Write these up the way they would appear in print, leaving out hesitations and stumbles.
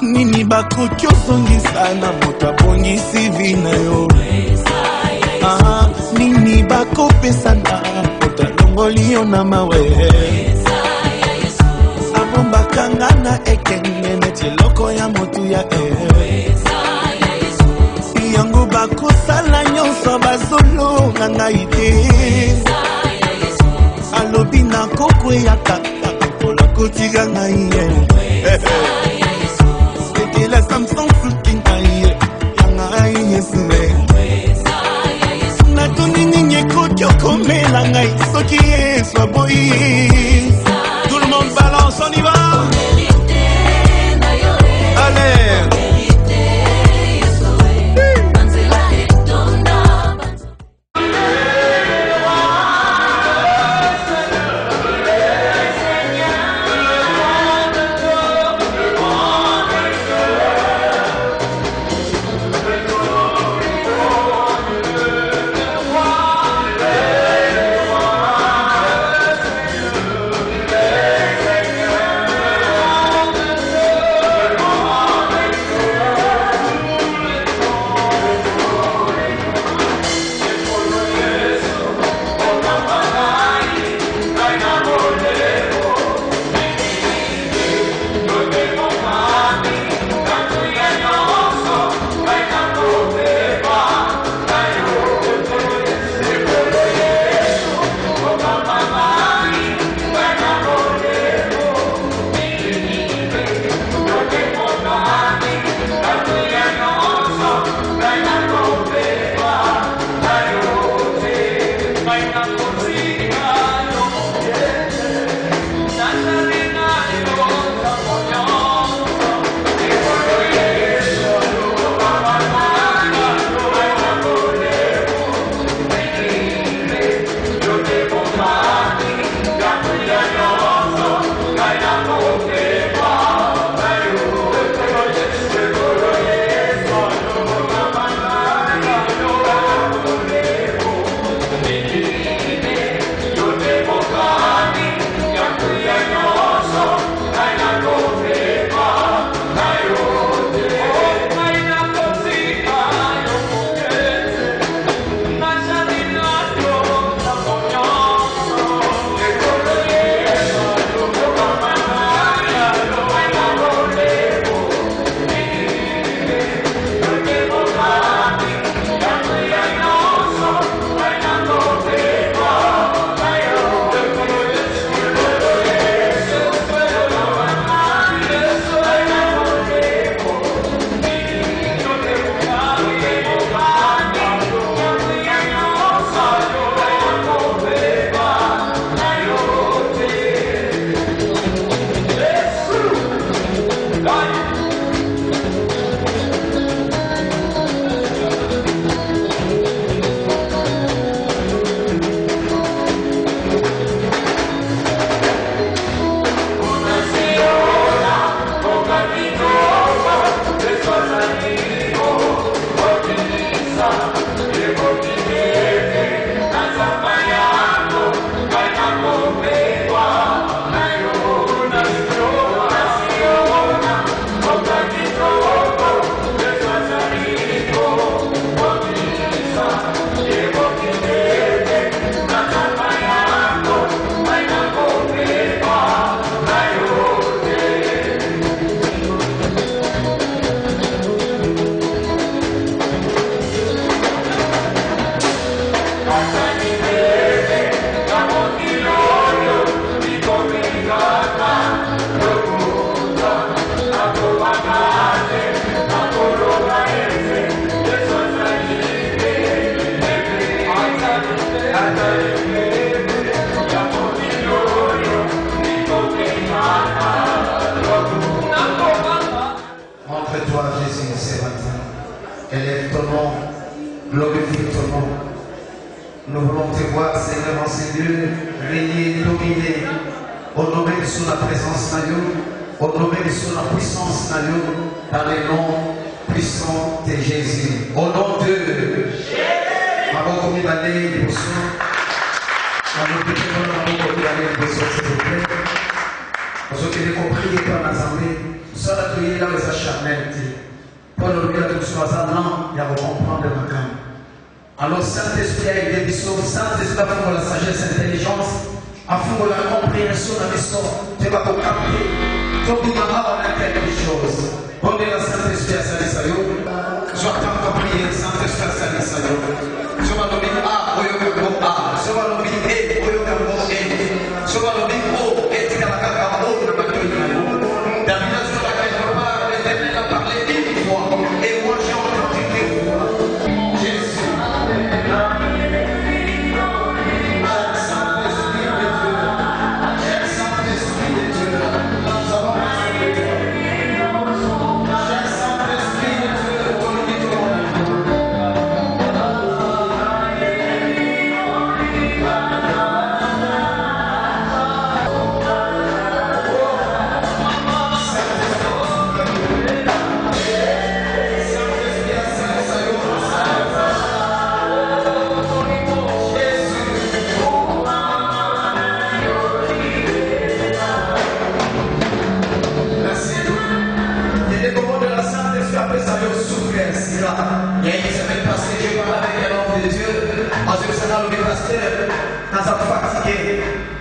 Nini bakoki osongisa na moto abongisi vina yo. Nini bakopesa na moto alongoli yo na mawe. Abombakanga na ekenge neti eloko ya motu ya yango bakosala nyonso bazolonga ngai te. Alobi na koko ya kaka kola kotika ngai la Samsung fucking aye yanga aye sube na toni ninye kokyo komela ngai soki soit boy. Tout le monde balance, on y va. Allez. Élève ton nom, glorifie ton nom. Nous voulons te voir, Seigneur, en ces lieux, régner, dominer, honorer sous la présence de Dieu, honorer sous la puissance de Dieu, par le nom puissant de Jésus. Au nom de Jésus. Avant qu'on y aille, s'il vous plaît. Parce que les compris par l'Assemblée, ça l'a prié dans les acharnements. Pour le bien de soi, ça non, il y a à comprendre le matin. Alors, Saint-Esprit a été dissous, Saint-Esprit a fait la sagesse et l'intelligence, a fait la compréhension de l'histoire, tu vas te capter, tu vas avoir l'intérêt des choses. On est la Saint-Esprit à Salisayo, je vais t'entendre prier, Saint-Esprit à Salisayo. Je vais le dire A, je vais le dire A, je vais le dire E, je vais le dire E, je vais le dire O, et tu vas le dire O, je vais le dire O. La vie sur laquelle je parle, l'Éternel a parlé une fois, et moi j'ai entendu deux fois. Jésus.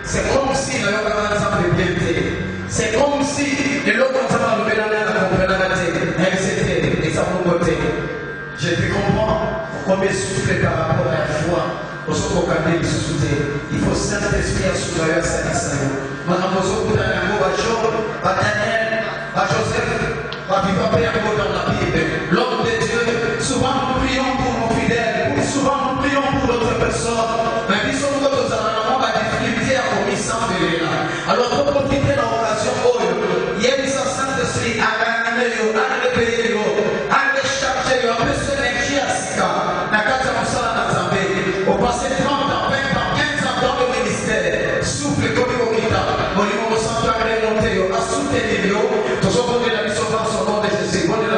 C'est comme si le c'est comme si le logo s'est levé la je te comprends combien souffler par rapport à la foi au secours il faut Saint-Esprit à soulever sa liste. Madame Ozo, Daniel, Joseph, dans la Bible, l'homme de Dieu, souvent nous prions pour nos fidèles, souvent nous prions pour d'autres personnes, mais nous sommes dans la difficulté à commission de là. Alors pour profiter de l'occasion, il y a une Saint-Esprit à gagner, à réveiller, à recharger, à se l'énergie à Sika, à au passé 30 ans, 20 ans, 15 ans dans le ministère, souffle comme il y a au niveau de centre à remonter, à soutenir, tout ce qu'on a mis sur son nom de Jésus, on est là.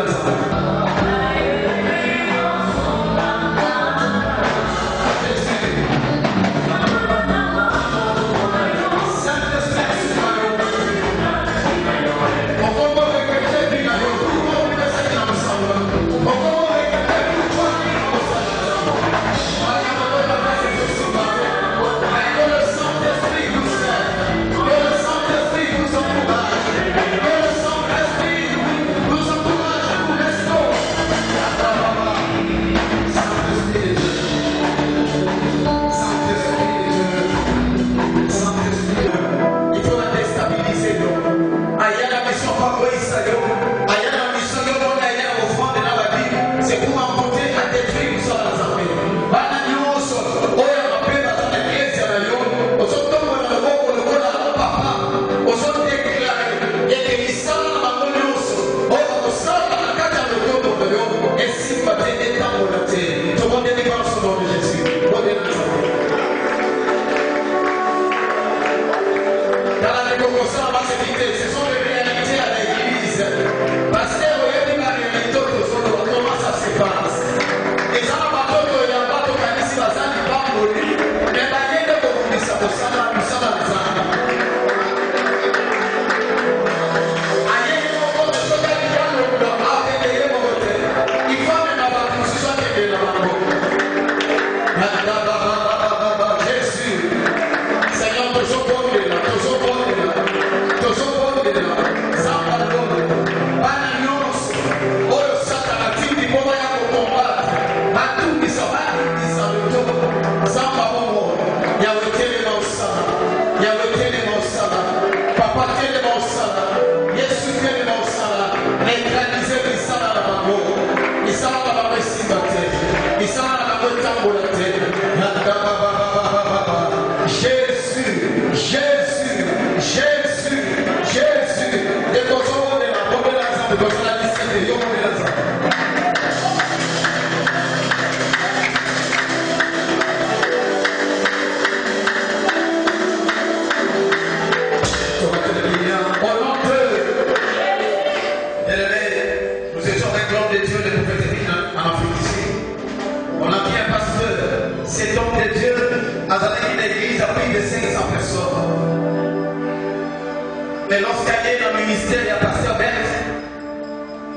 Mais lorsqu'elle est dans le ministère, il y a Pasteur Berthe.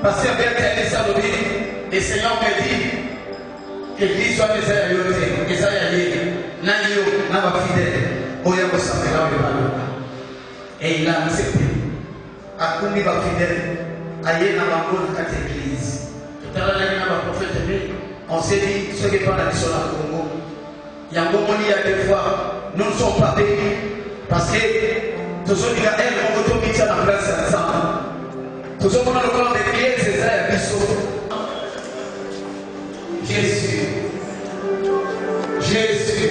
Pasteur Berthe a dit ça l'obéi. Et le Seigneur me dit que l'Église soit mes aïeux. Et ça y est. Nanyo, n'a pas fidèle. Oya ko s'appelle le ballon. Et il a accepté. A combien va fidèle. Aïe n'a pas bonne à l'église. Tout à l'heure, il y a un prophète. On s'est dit, ce qui est pas la mission à Congo. Il y a un moment, il y a des fois, nous ne sommes pas bénis. Parce que tous ceux qui ont elle, on va tomber dans la place ensemble. Tous ceux qui ont le corps de Dieu, c'est ça, il y a Jésus. Jésus.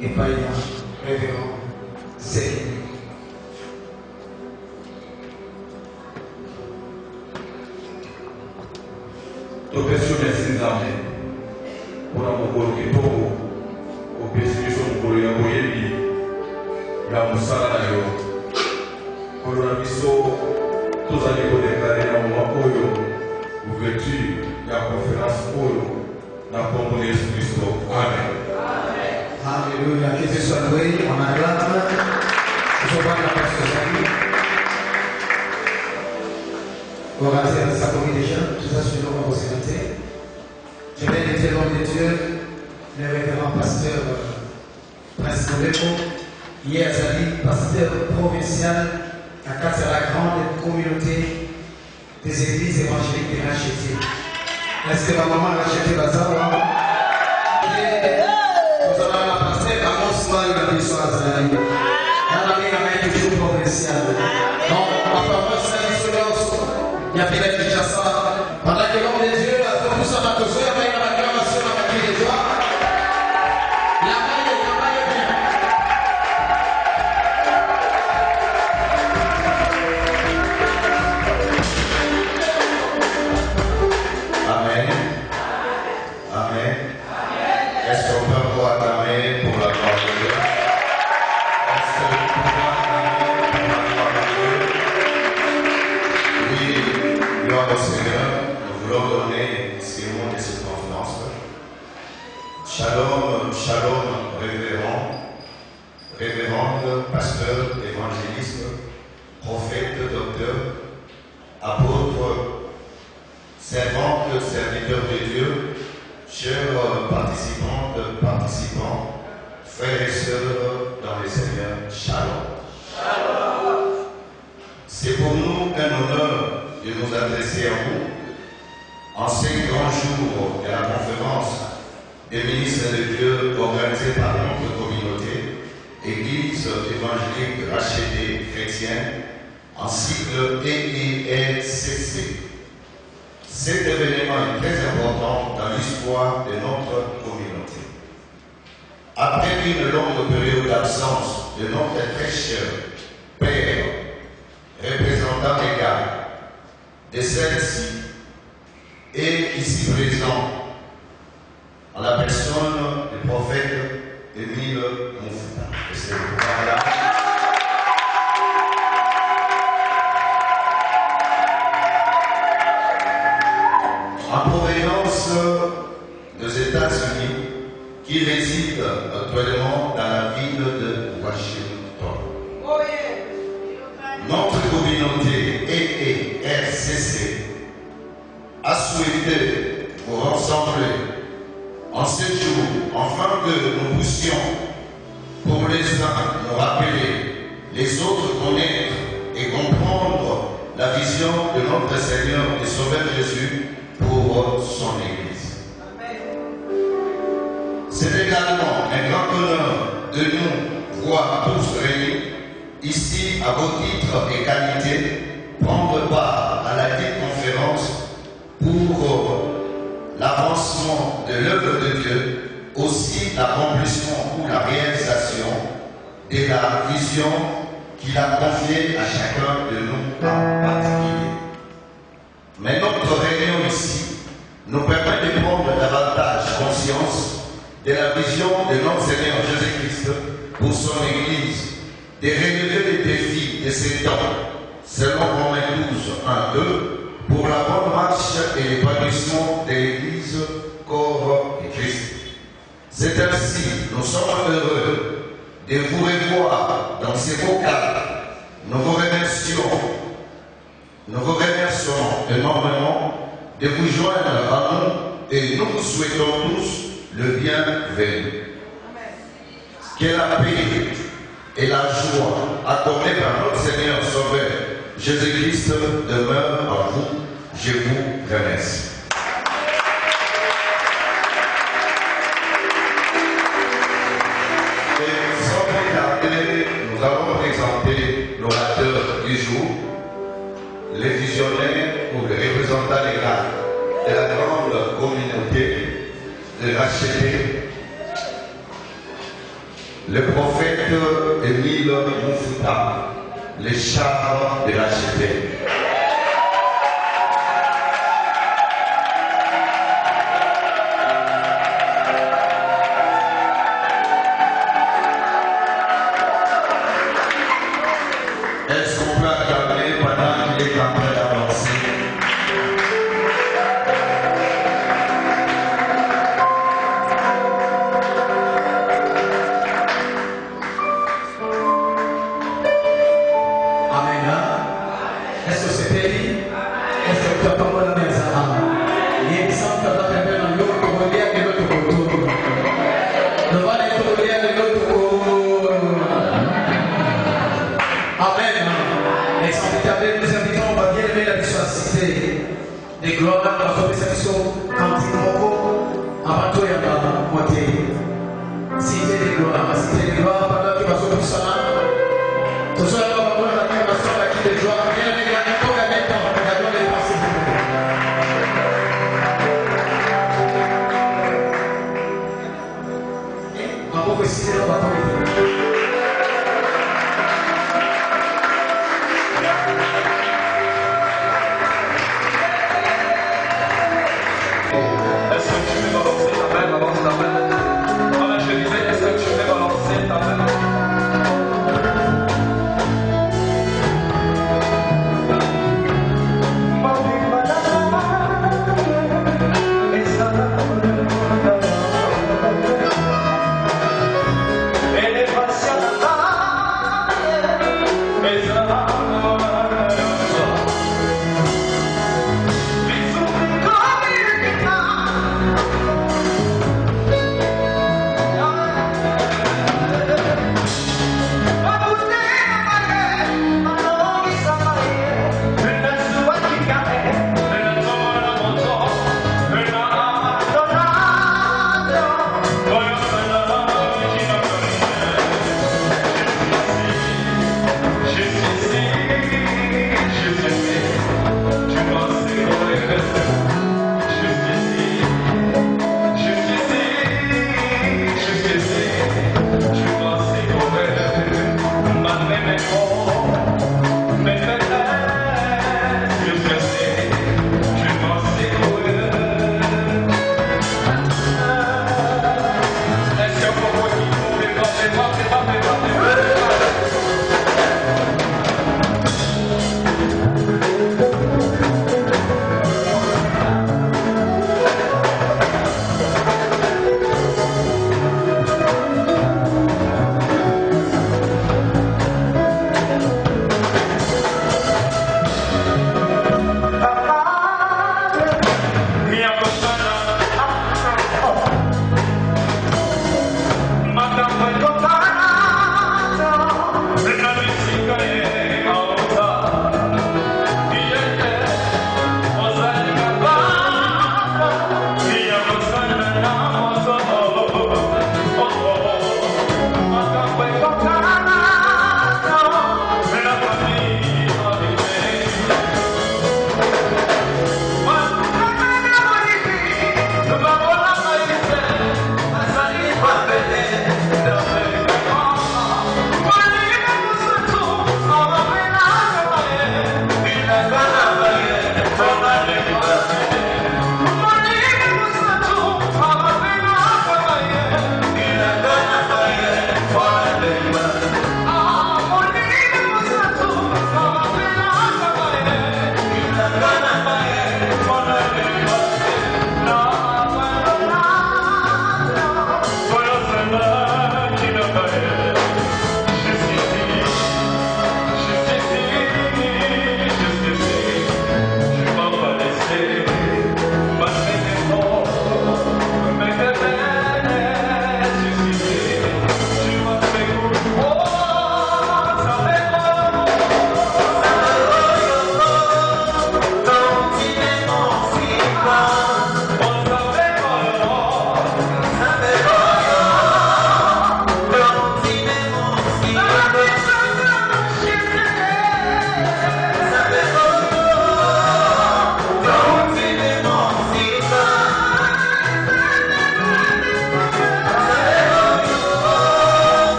Et pas révérend, c'est to pesio de sinzame kuna mukolo kitoko opesiso mukolo ya boyebi ya mosala na yo kolo na biso tozali kodeklare na moma oyo ouverture ya conférence oyo na kombo na Yesu Kristo. Amen. Alléluia, que Dieu soit loué, on acclame. Je vois la pasteur Zali. Orateur de sa communauté des jeunes, tout ça sur le nom de je vais dire l'homme de Dieu, le révérend pasteur Prince Moleco, hier Zali, pasteur provincial à la grande communauté des églises évangéliques de Racheté. Est-ce que ma maman a racheté Bazawa? Il y a Philippe Kinshasa. Pendant que l'homme de Dieu a fait tout ça dans le soir, il y a une acclamation dans la vie de joie. La maille est bien. Amen. Amen. Est-ce qu'on peut pouvoir acclamer pour la gloire de Dieu? Est-ce qu'on peut pouvoir acclamer pour la gloire de Dieu? Oui, gloire au Seigneur, nous voulons donner ces mots de cette conférence. Shalom, shalom, révérend, révérende, pasteur, évangéliste, prophète, docteur, apôtre, servante, serviteur de Dieu, chers participantes, participants, frères et sœurs dans le Seigneur, shalom. Shalom. C'est pour nous un honneur de nous adresser à vous en ces grands jours de la conférence des ministres de Dieu organisée par notre communauté, Église évangélique rachetée chrétienne, en cycle EIRCC. Cet événement est très important dans l'histoire de notre communauté. Après une longue période d'absence de notre très cher Père, représentant légal de celle-ci, et ici présent, en la personne du prophète Émile Mouffouta. Et c'est le pouvoir-là. En provenance des États-Unis, qui réside actuellement dans la ville de Washington. Notre communauté EIRCC a souhaité vous rassembler en ce jour, afin que nous puissions, pour les uns, nous rappeler, les autres connaître et comprendre la vision de notre Seigneur et Sauveur Jésus pour son Église. C'est également un grand honneur de nous voir tous réunis ici à vos titres et qualités, prendre part à la dite conférence pour l'avancement de l'œuvre de Dieu, aussi l'accomplissement ou la réalisation de la vision qu'il a confiée à chacun de nous en particulier. Mais notre réunion ici nous permet de prendre davantage conscience de la vision de notre Seigneur Jésus-Christ pour son Église, de relever les défis de ces temps, selon Romains 12, 1, 2, pour la bonne marche et l'épanouissement de l'Église, corps de Christ. C'est ainsi, nous sommes heureux de vous revoir dans ces beaux cadres. Nous vous remercions énormément de vous joindre à nous et nous vous souhaitons tous le bienvenu. Que la paix et la joie accordées par notre Seigneur Sauveur Jésus-Christ demeurent en vous. Je vous remercie. Et sans plus tarder, nous allons présenter l'orateur du jour, les visionnaires ou les représentants légaux de la grande communauté de rachetés, le prophète Émile Mouffouta, les chars de rachetés. Elles sont prêtes à garder pendant qu'il est en train d'avancer. Amen. Est-ce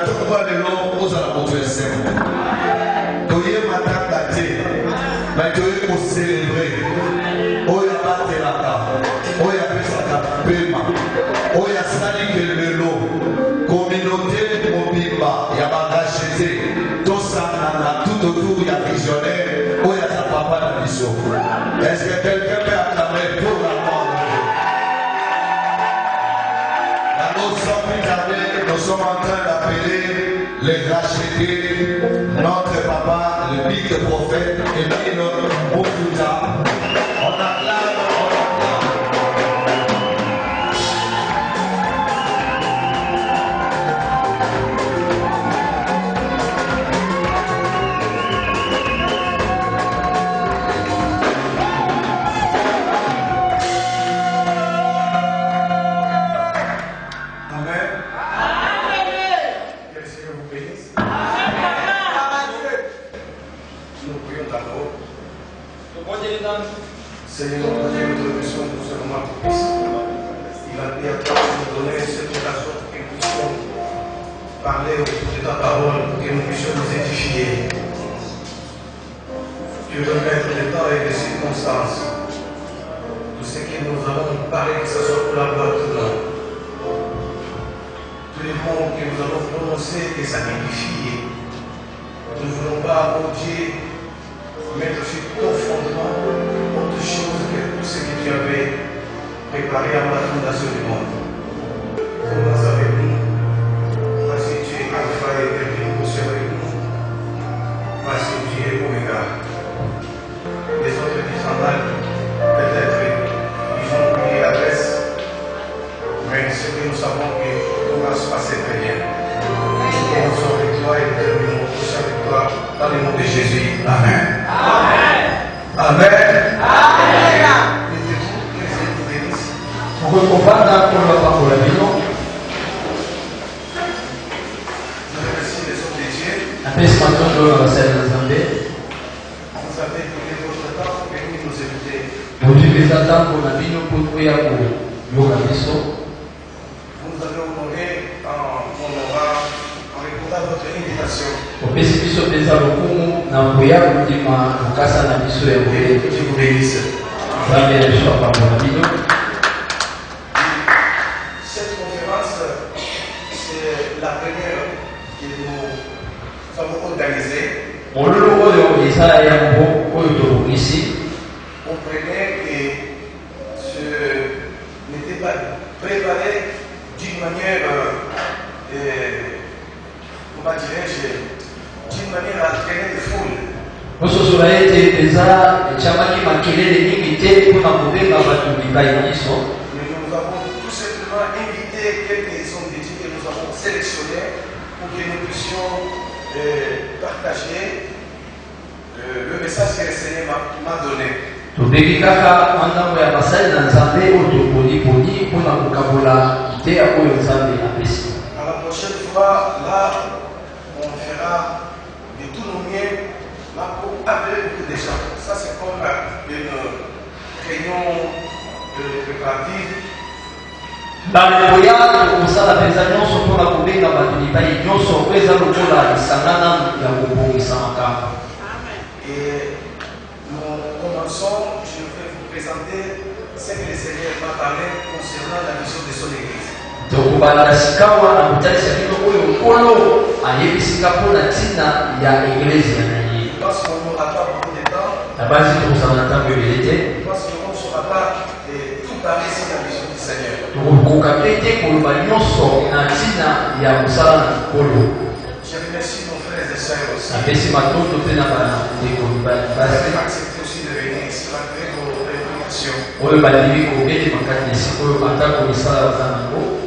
tomba le long aux alentours de Saint. Toye matata te, mais toye pour célébrer. Oya batelaka, oya pesaka pema, oya sali que le lot, communauté mobimba, ya bagachete, tosana tout autour ya visionnaire, oya sa papa na biso. Est-ce que quelqu'un peut acclamer pour la mort? Nous sommes en train d'appeler les rachetés, notre papa, le big prophète, et notre Mokuta. On acclame, on acclame. Seigneur, nous te remercions pour ce moment propice. Il a bien nous donner cette occasion pour que nous puissions parler autour de ta parole, pour que nous puissions nous édifier. Tu veux mettre le temps et les circonstances. Tout ce que nous allons parler, que ce soit pour la gloire de l'homme. Tous les mots que nous allons prononcer, que ça édifie. Nous ne voulons pas, oh Dieu, mettre sur ton fondement autre chose que tout ce que tu avais préparé avant la fondation du monde. Commence avec nous. Parce que tu es alpha et dernier, aussi avec nous. Parce que tu es oméga. Les autres qui s'en aillent, peut-être, ils ont oublié l'adresse. Mais ce que nous savons que tout va se passer très bien. Nous commençons avec toi et terminons tous avec toi. Dans le nom de Jésus. Amen. Amen. Amen. Amen. Je remercie les hommes de Dieu. Vous avez donné votre temps pour venir nous écouter. Vous nous avez honoré en répondant à votre invitation. Que Dieu vous bénisse. Cette conférence, c'est la première que nous avons organisée. On prenait que ce n'était pas préparé d'une manière, comment dirais-je, d'une manière à entraîner les foules. Mais nous avons tout simplement invité quelques hommes de Dieu que nous avons sélectionnés pour que nous puissions partager le message que le Seigneur m'a donné. À la prochaine fois, là, on fera de tout nos mieux là, pour appeler beaucoup de gens. Ça, c'est comme une réunion préparative. Et nous commençons, je vais vous présenter ce que le Seigneur m'a parlé concernant la mission de son Église. Parce qu'on n'aura pas beaucoup de temps. Parce qu'on ne saura pas tout parler sur la mission du Seigneur. Je remercie nos frères et sœurs aussi. Vous avez accepté aussi de venir ici malgré vos préoccupations.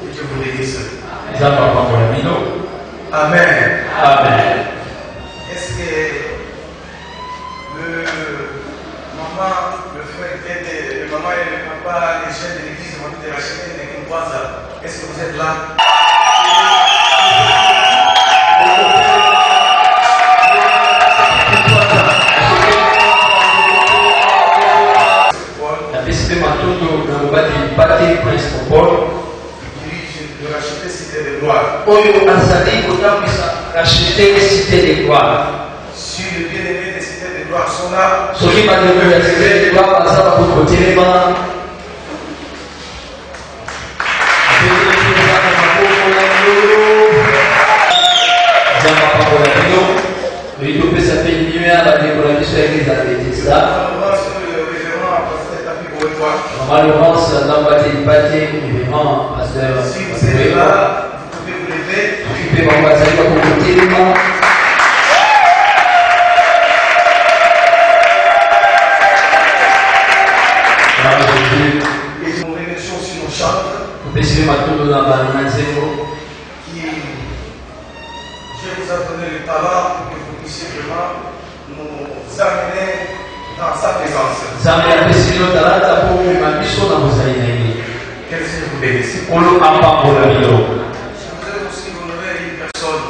Que Dieu vous bénisse. Amen. Amen. Est-ce que le maman, le frère, le maman et le papa, les jeunes de l'église vont te racheter les Kimbaza? Est-ce que vous êtes là? Dirige le racheter, c'était de gloire. Oyo azali kotambisa racheter cité de gloire. Si les bien-aimés des cités de gloire sont là, Soki bandeko ya cité de gloire baza bakotelema. si vous êtes là, vous pouvez vous lever. Et nous remercions aussi nos chantres qui, Dieu vous a donné le talent pour que vous puissiez vraiment nous amener dans sa présence. Que le Seigneur vous bénisse. Je voudrais aussi honorer une personne.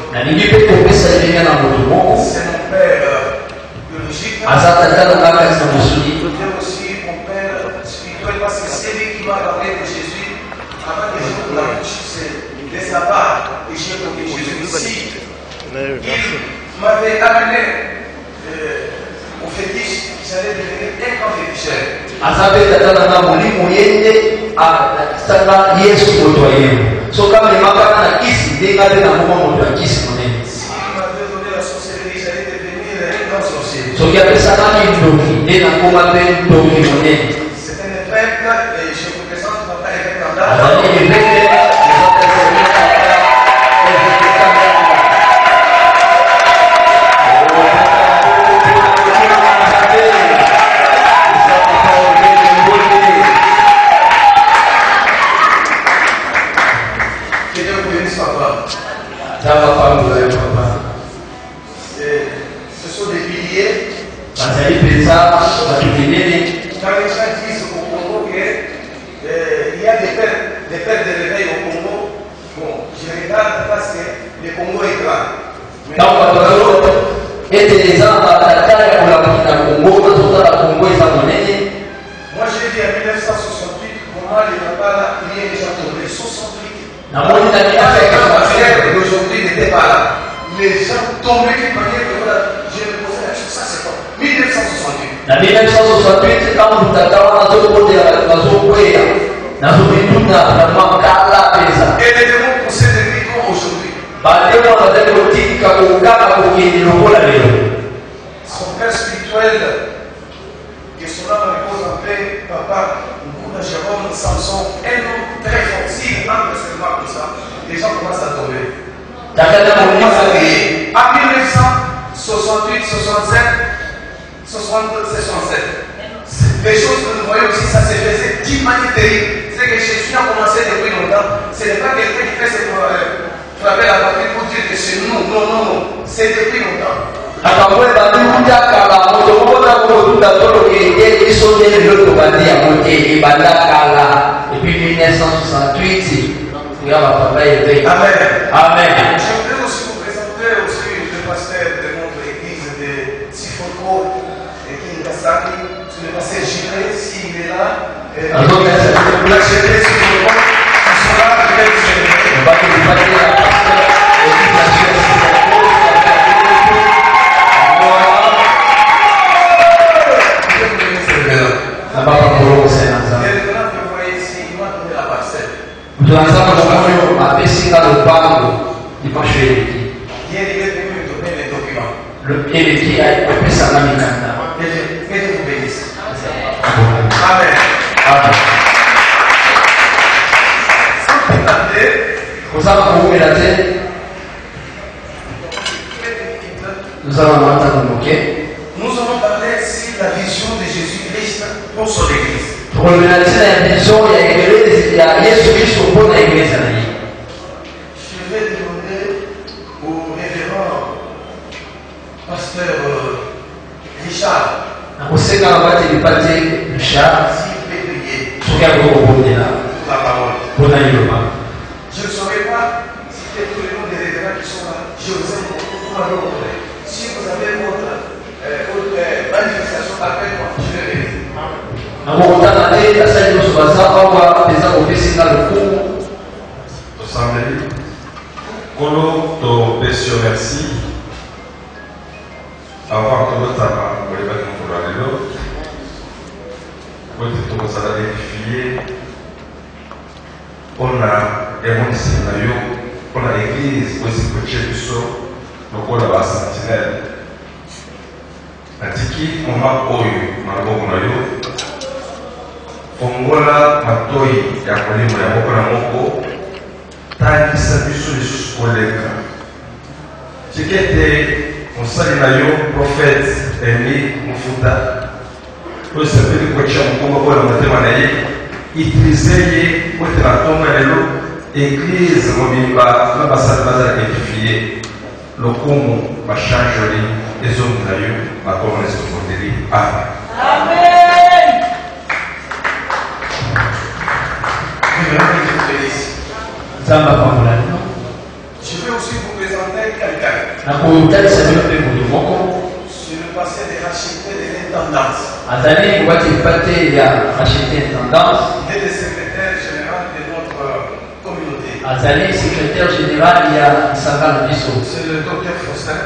C'est mon père biologique. Je voudrais aussi mon père spirituel parce que c'est lui qui m'a parlé de Jésus avant que je vous la bouche. C'est de sa part que j'ai connu Jésus ici. Il m'avait amené au fétiche, j'allais devenir un grand féticheur. Si il m'avait donné la sorcellerie, j'allais devenir un grand sorcier. C'est un évêque et je vous présente mon père évêque Kanda. Ce sont des piliers. Quand les gens disent au Congo qu'il y a des pères de réveil au Congo, bon, je regarde parce que le Congo est grand. Moi j'ai dit en 1968, comment les papas il y a déjà tombé 68. Aujourd'hui n'était pas là. Les gens tombaient d'une manière que voilà, je me posais la question, ça c'est quoi 1968. En 1968, quand vous avez et les démons poussaient des cris comme aujourd'hui. Son père spirituel, que son âme repose en paix, papa, Ngouda Jérôme, Samson, un homme très fort. S'il entre seulement comme ça, les gens commencent à tomber. En 1968, 67, 67. Les choses que nous voyons aussi, ça se faisait d'une manière terrible. C'est que Jésus a commencé depuis longtemps. Ce n'est pas quelqu'un qui fait ce frapper la patrie pour dire que c'est nous. Non, non, non. C'est depuis longtemps. Amen. Amen. Je voudrais aussi vous présenter aussi le pasteur de notre église de Sifoko et Kingasaki, le pasteur Gilles, s'il est là. La Gilles Sifoko, qui sera avec Nous allons parler sur la vision de Jésus-Christ pour son église. Je vais demander au révérend pasteur Richard s'il peut prier la parole. Je ne saurais pas citer tous les noms des révérends qui sont là. Je vous aime beaucoup. Si vous avez votre manifestation, appelez-moi. Je vais venir. merci. Avant que notre amant, on va mettre pour la vélo. Quand on va édifier, on a un scénario, on a l'église, aussi que Dieu du sort, donc on a la sentinelle. Atiki, on m'a oyo, ma bonne maillot. Fongola, ma toy, ya kolimo ya moko na moko. Tangisa biso lisusu koleka. Tikete mosali na yo prophète Emi Mufuta oyo sepeli kotia mokongo mpona motema na ye utilize ye kote na ntongo lelo église mobimba na basali bazala édifie lokumu bachangeoli ezongi na yo bakoma na esofoteli. Amen. Je vais aussi vous présenter quelqu'un. C'est le passé de racheter de l'intendance. Il est le secrétaire général de notre communauté. C'est le docteur Faustin.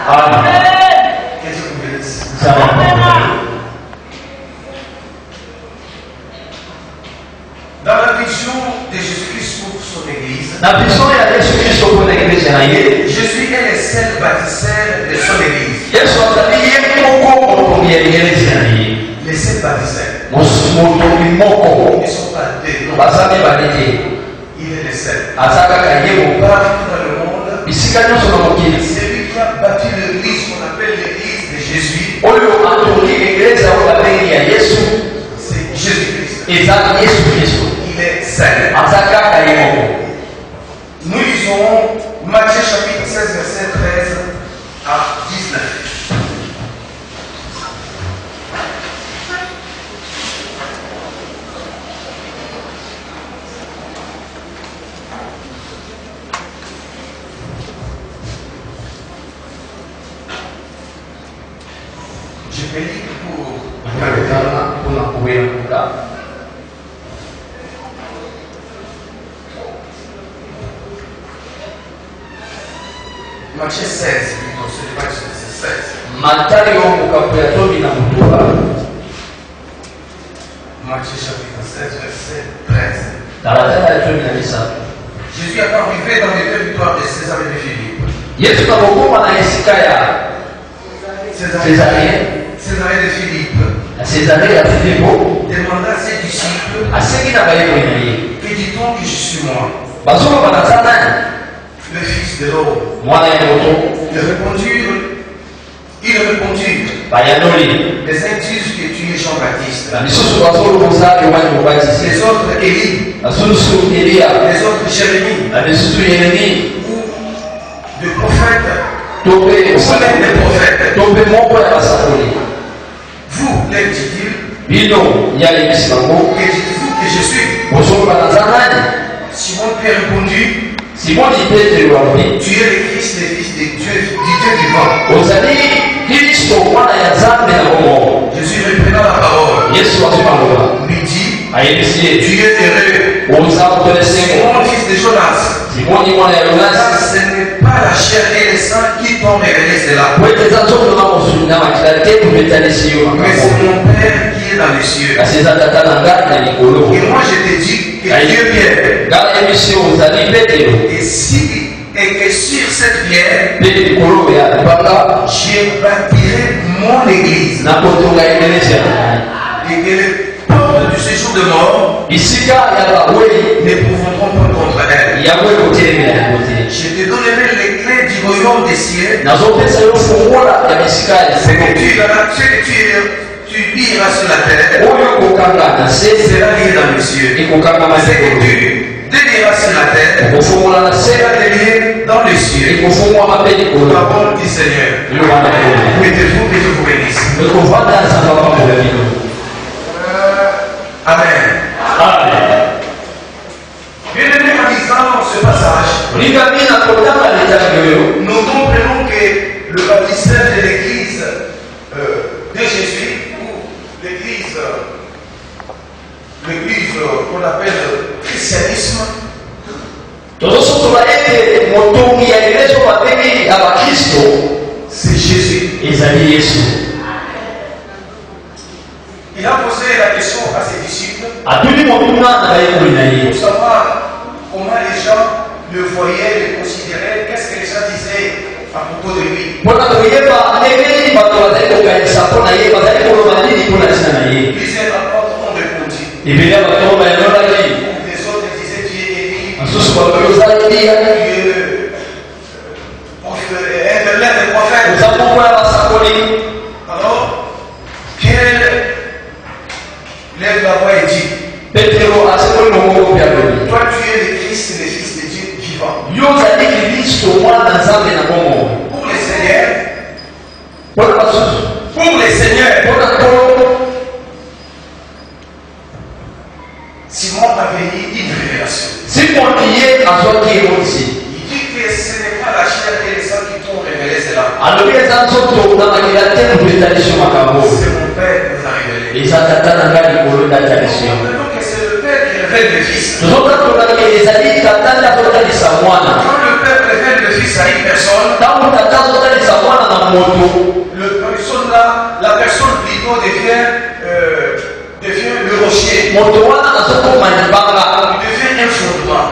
Amen. Que Dieu vous bénisse. Dans la vision de Jésus-Christ pour son Église, je suis un des seul baptiseurs de son Église. Les sept baptiseurs. Ils ne sont pas deux. Il est le seul. Partout dans le monde, c'est lui qui a bâti l'église qu'on appelle l'église de Jésus. C'est Jésus-Christ. Il est seul. Nous lisons Matthieu chapitre 16, verset 13 à 19. Je vais lire pour Matthieu 16, plutôt, c'est Matthieu 16. Matthieu chapitre 16, verset 13. Jésus a arrivé dans les territoires de César et de Philippe. Césarée de Philippe demanda à ses disciples, que dit-on que je suis moi, le fils de l'homme? Il répondit, les uns disent que tu es Jean-Baptiste, les autres Élie, les autres Jérémie, ou de prophètes, ou même des prophètes. Vous, les dit-il, que dites-vous que je suis? Simon Pierre répondit, tu es le Christ, le Fils de Dieu, du Dieu vivant. Jésus reprenant la parole, lui dit, tu es heureux, Simon, fils de Jonas, car ce n'est pas la chair et le sang qui t'ont révélé cela, mais c'est mon Père qui est dans les cieux. Et moi je te dis que Dieu vient. Et que sur cette pierre, je bâtirai mon église. Et que les portes du séjour de mort ne pourront pas contre elle. Je te donnerai les clés du royaume des cieux. C'est que tu liras sur la terre, sera lié dans les cieux. C'est que tu déliras sur la terre, sera délié dans les cieux. Parole du Seigneur. Mettez-vous, que Dieu vous bénisse. Amen. Bien-aimés, en lisant ce passage, nous comprenons que le baptistère de l'église de Jésus, ou l'église qu'on appelle christianisme. C'est Jésus. Il a posé la question à ses disciples pour savoir comment les gens le voyaient, le considéraient, qu'est-ce que les gens disaient à propos de lui. Plusieurs apôtres ont répondu. Les autres disaient tu es Élie, tu es l'un des prophètes. Alors, Pierre lève la voix et dit, toi tu es le Christ, le Fils de Dieu vivant. Pour les seigneurs, Simon avait eu une révélation. Il dit que ce n'est pas la chair et le sang qui t'ont révélé cela. C'est mon Père qui nous a révélé. Donc c'est le Père qui révèle le Fils. Quand le Père révèle le Fils à une personne, la personne plutôt devient le rocher. Il devient un fondement.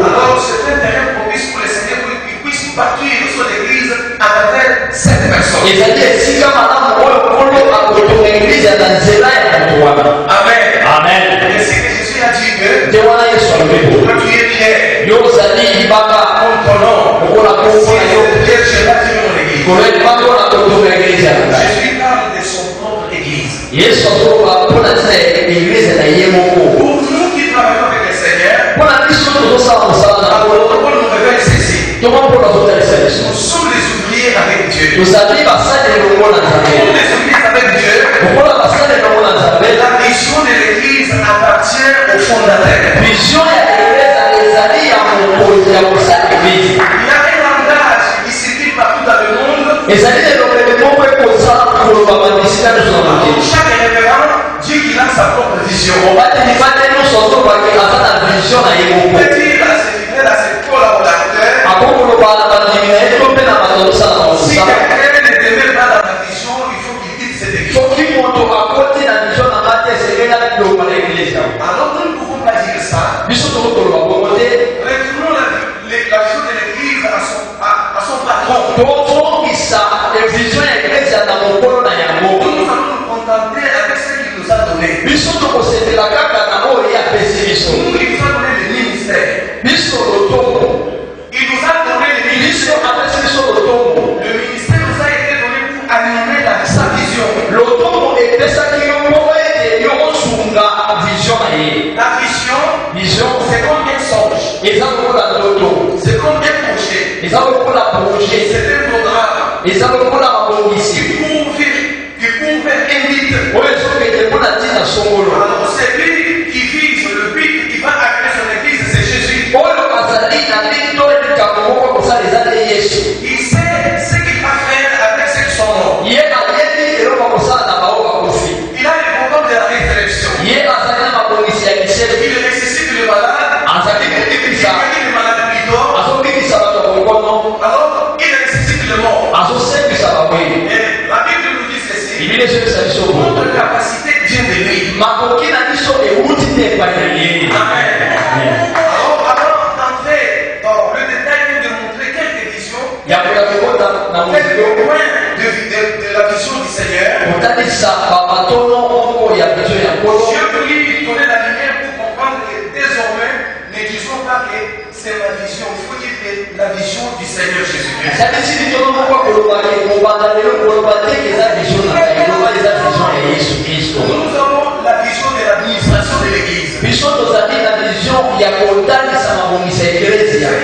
Alors c'est un terrain propice pour les Seigneurs pour qu'ils puissent bâtir sur l'église à travers cette personne. Amen. Et c'est que Jésus a dit que toi tu es Pierre. Comme ton nom. Pierre, je l'ai dit mon église. Jésus parle de son propre église. Pour nous qui travaillons avec le Seigneur, Paul nous révèle ceci. Nous sommes les ouvriers avec Dieu. Nous sommes les ouvriers avec Dieu. La mission de l'église appartient au fondateur. Il y a un langage qui circule partout dans le monde. Chaque révérend dit qu'il a sa propre vision. Il peut dire à ses fidèles, à ses collaborateurs, si quelqu'un ne demeure pas dans la vision, il faut qu'il quitte cette église. Alors nous ne pouvons pas dire ça. Retournons la vision de l'église à son patron. Nous allons nous contenter avec ce qu'il nous a donné. Il nous a donné le ministère. Il nous a donné le ministère. Le ministère nous a été donné pour animer sa vision. La vision, c'est comme un songe. C'est comme un projet. C'est un programme. Il court vers un but. Alors c'est lui qui vise le but qui va arriver sur l'église, c'est Jésus. Il sait ce qu'il va faire avec son nom. Il a le programme de la résurrection. Il ressuscite le malade. Il guérit le malade plutôt. Alors il ressuscite le mort. Et la Bible nous dit ceci. Notre capacité vient de lui. Amen. Alors avant d'entrer dans le détail de montrer quelques visions, quelques points de la vision du Seigneur, Dieu voulait lui donner la lumière pour comprendre que désormais, ne disons pas que c'est ma vision, il faut dire que la vision du Seigneur Jésus-Christ. Nous avons la vision de l'administration de l'église. Ce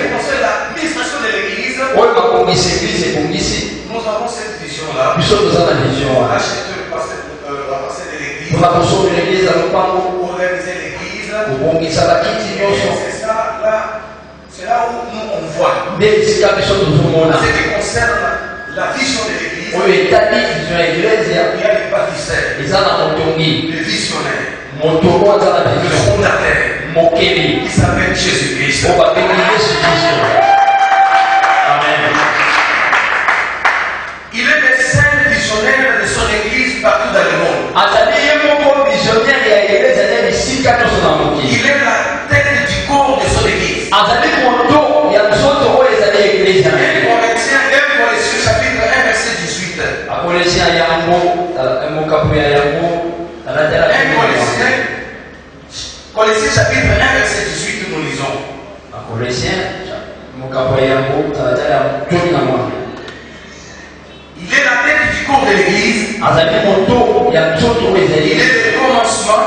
qui concerne l'administration de l'église, nous avons cette vision-là. La passer de l'église, organiser l'église. C'est ça, là, C'est là où nous on voit. Mais c'est quelque chose de tout le monde. En ce qui concerne la vision de l'église, Oui, il y a des il y a les baptistères, les visionnaires, le fondateurs, qui s'appelle Jésus-Christ. Amen. Il est le seul visionnaire de son église partout dans le monde. Il est la tête du corps de son église. 1 Corinthiens chapitre 1 verset 18. 1 Colossiens chapitre 1 verset 18 nous lisons. Il est la tête du corps de l'église. Il est le commencement,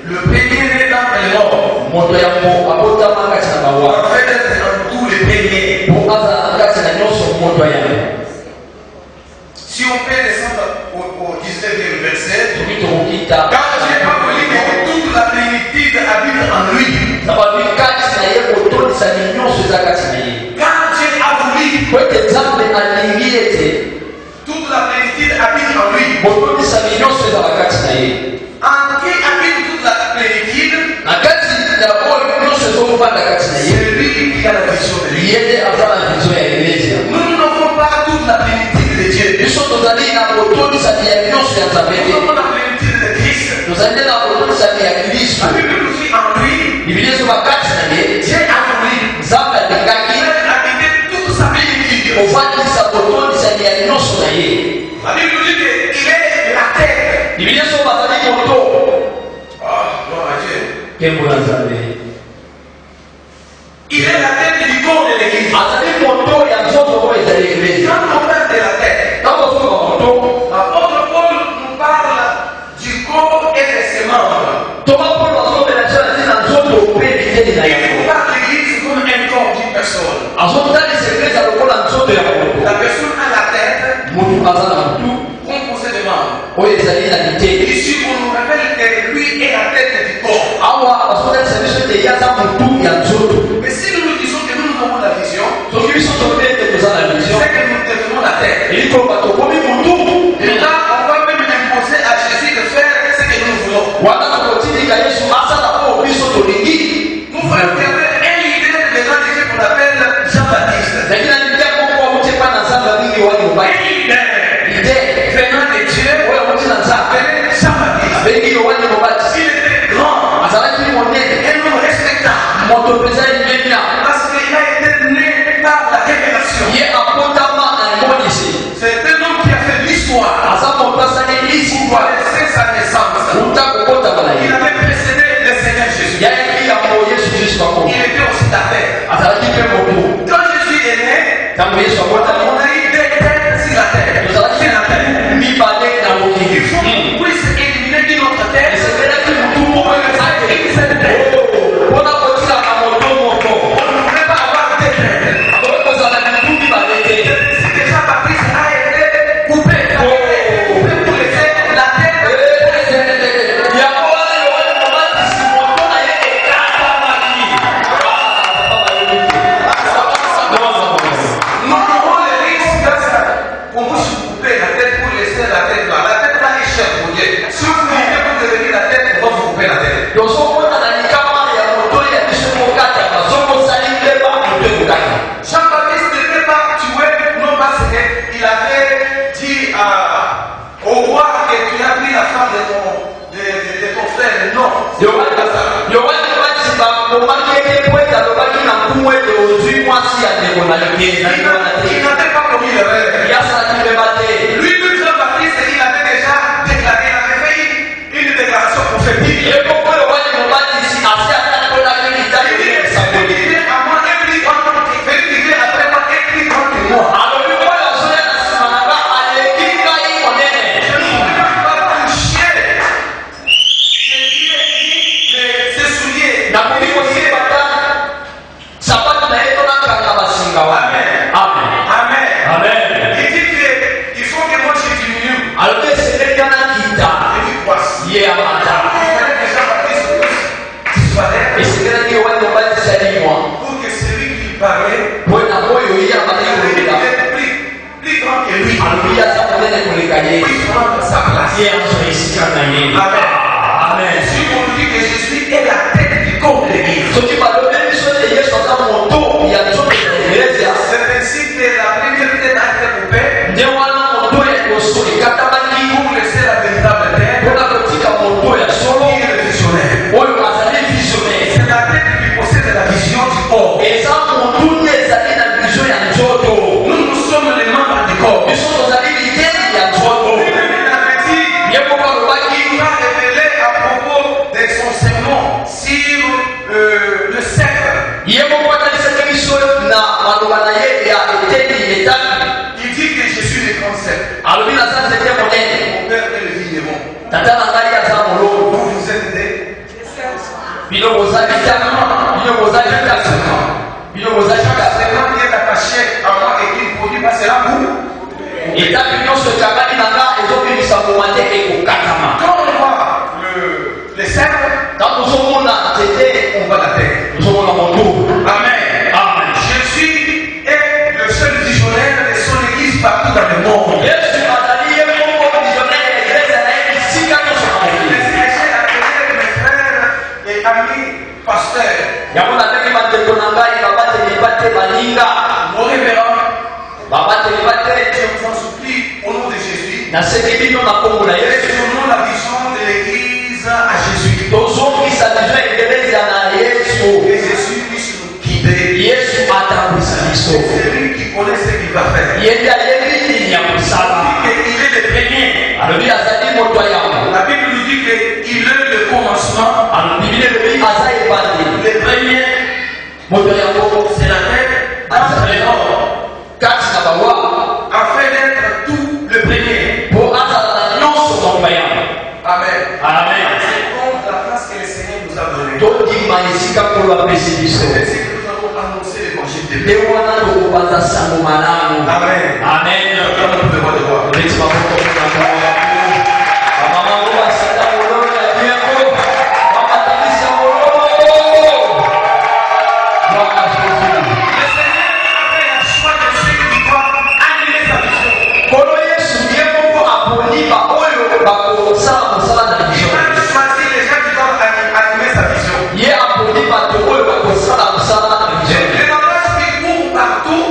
le premier-né dans le monde. Afin d'être dans tous les premiers. Si on peut descendre au 19e verset, car j'ai appris que toute la plénitude habite en lui. Car Dieu a voulu toute la plénitude habite en lui. En qui habite toute la plénitude? C'est lui qui a la vision de lui. Nous n'avons pas toute la plénitude de Dieu. Nous avons la plénitude de Christ. La Bible nous dit en lui, Dieu a voulu habiter toute sa plénitude. La Bible nous dit qu'il est la tête. Gloire à Dieu. Il est la tête du corps de l'église. Quand on parle de la tête, l'apôtre Paul nous parle du corps et de ses membres. Il nous parle de l'église comme un corps d'une personne. La personne a la tête composée de membres. Ici, on nous rappelle que lui est la tête du corps. Mais si nous nous disons que nous avons la vision, c'est que nous devenons la tête. Et là, on va même imposer à Jésus de faire ce que nous voulons. Nous voulons faire un leader de l'évangile qu'on appelle Jean-Baptiste. Un leader venant de Dieu, appelé Jean-Baptiste. Il était grand, un homme respectable. Parce qu'il a été né par la révélation. C'est un homme qui a fait l'histoire. Pour laisser sa naissance. Il avait précédé le Seigneur Jésus. Il était aussi la terre. Quand Jésus est né, on a eu des têtes sur la terre. Il faut qu'on puisse éliminer une autre tête. Pour éliminer cette tête. On ne peut pas avoir deux têtes. C'est que Jean-Baptiste a été coupé. Pour laisser la tête. Nous aurons le risque qu'on puisse couper la tête pour laisser la tête là. La tête là est chère pour Dieu. Si vous voulez pour devenir la tête, on va vous couper la tête. Jean-Baptiste n'était pas tué, non parce qu'il avait dit au roi que tu as pris la femme de ton frère. Non. Il n'avait pas commis l'erreur. Lui, Jean-Baptiste, il avait déjà déclaré, il avait fait une déclaration prophétique. Il dit à moi, un plus grand qui fait vivre après moi, un plus grand que moi. Je ne pouvais même pas toucher ses souliers. Amen. puisse prendre sa place. Amen. Amen. Si on nous dit que Jésus est la tête du corps de l'Église, Ce qui va donner une chose de Yesu dans mon dos, il y a des choses de l'Église. c'est ainsi que la première tête a été coupée Ndio wana moto ya kosuri katabaki pour laisser la véritable tête kuna kotika moto ya solo qui est le visionnaire. oyo azali visionnaire. C'est la tête qui possède la vision du corps. Eza motu nde ezali na vision ya nzoto. Nous sommes les membres du corps. Biso tozali biteni ya nzoto. Il avait dit, Ye moko alobaki il m'a révélé à propos de son sermon sur le cercle. ye moko atalisaki biso na maloba na ye ya eteni etani. Il dit que je suis le grand cercle. alobi naza nzete monene Mon père est le vigneron. tata na ngai aza mololo Donc vous êtes des bino bozali tama bino bozali kasema bino bozali chaque kasema serment qui est attaché à moi et qui ne produit pas cela vous. etapi nyonso ekangani na nga ezobimisa mbuma te ekokatama. Quand on voit le cercle, ntango ozomona nzete on voit la tête. ozomona motu. Amen. Amen. Jésus est le seul visionnaire de son église partout dans le monde. yesu azali ye moko visionnaire ya eglise na ye bisika nyonso na mokili. J'ai appelé mes frères et amis pasteurs, yango nataki bandeko na ngai babateli bate baninga nos révérends, babateli bate je vous en supplie au nom de Jésus, naseki bino na nkombo na yesu retournons la vision de l'église à Jésus. tozongisa vision ya eglise na yesu. Que Jésus puisse nous guider. yesu atambwisa biso C'est lui qui connaît ce qu'il va faire. ye nde ayebi nini ya kosala. Il est le premier. alobi azali moto ya yango. La Bible nous dit qu'il est le commencement. biblia elobi aza ebandeli Le premier, moto ya yango c'est la tête dans sa maison. kati na bawa Afin d'être tout le premier. mpo azala na nyonso mongba yango. Amen. amen. C'est comme la place que le Seigneur nous a donnée. tondima esika nkolo apesi biso C'est ainsi que nous avons annoncé l'évangile de nde Dieu. wana tokobanza sango malamu. Amen. amen. Comme nous devons de voir. oleti maboko na moyo bamama ngo basala mololo ya biengo bamatanisa mololo bwana jésus. Le Seigneur a fait un choix de ceux qui doivent annuler sa vision. nkolo yesu ye moko aponi baoyo bakosala mosala na Il vision. a choisi les gens qui doivent animer sa vision. ye aponi bato oyo bakosala mosala na vision. Les langages qui courent partout,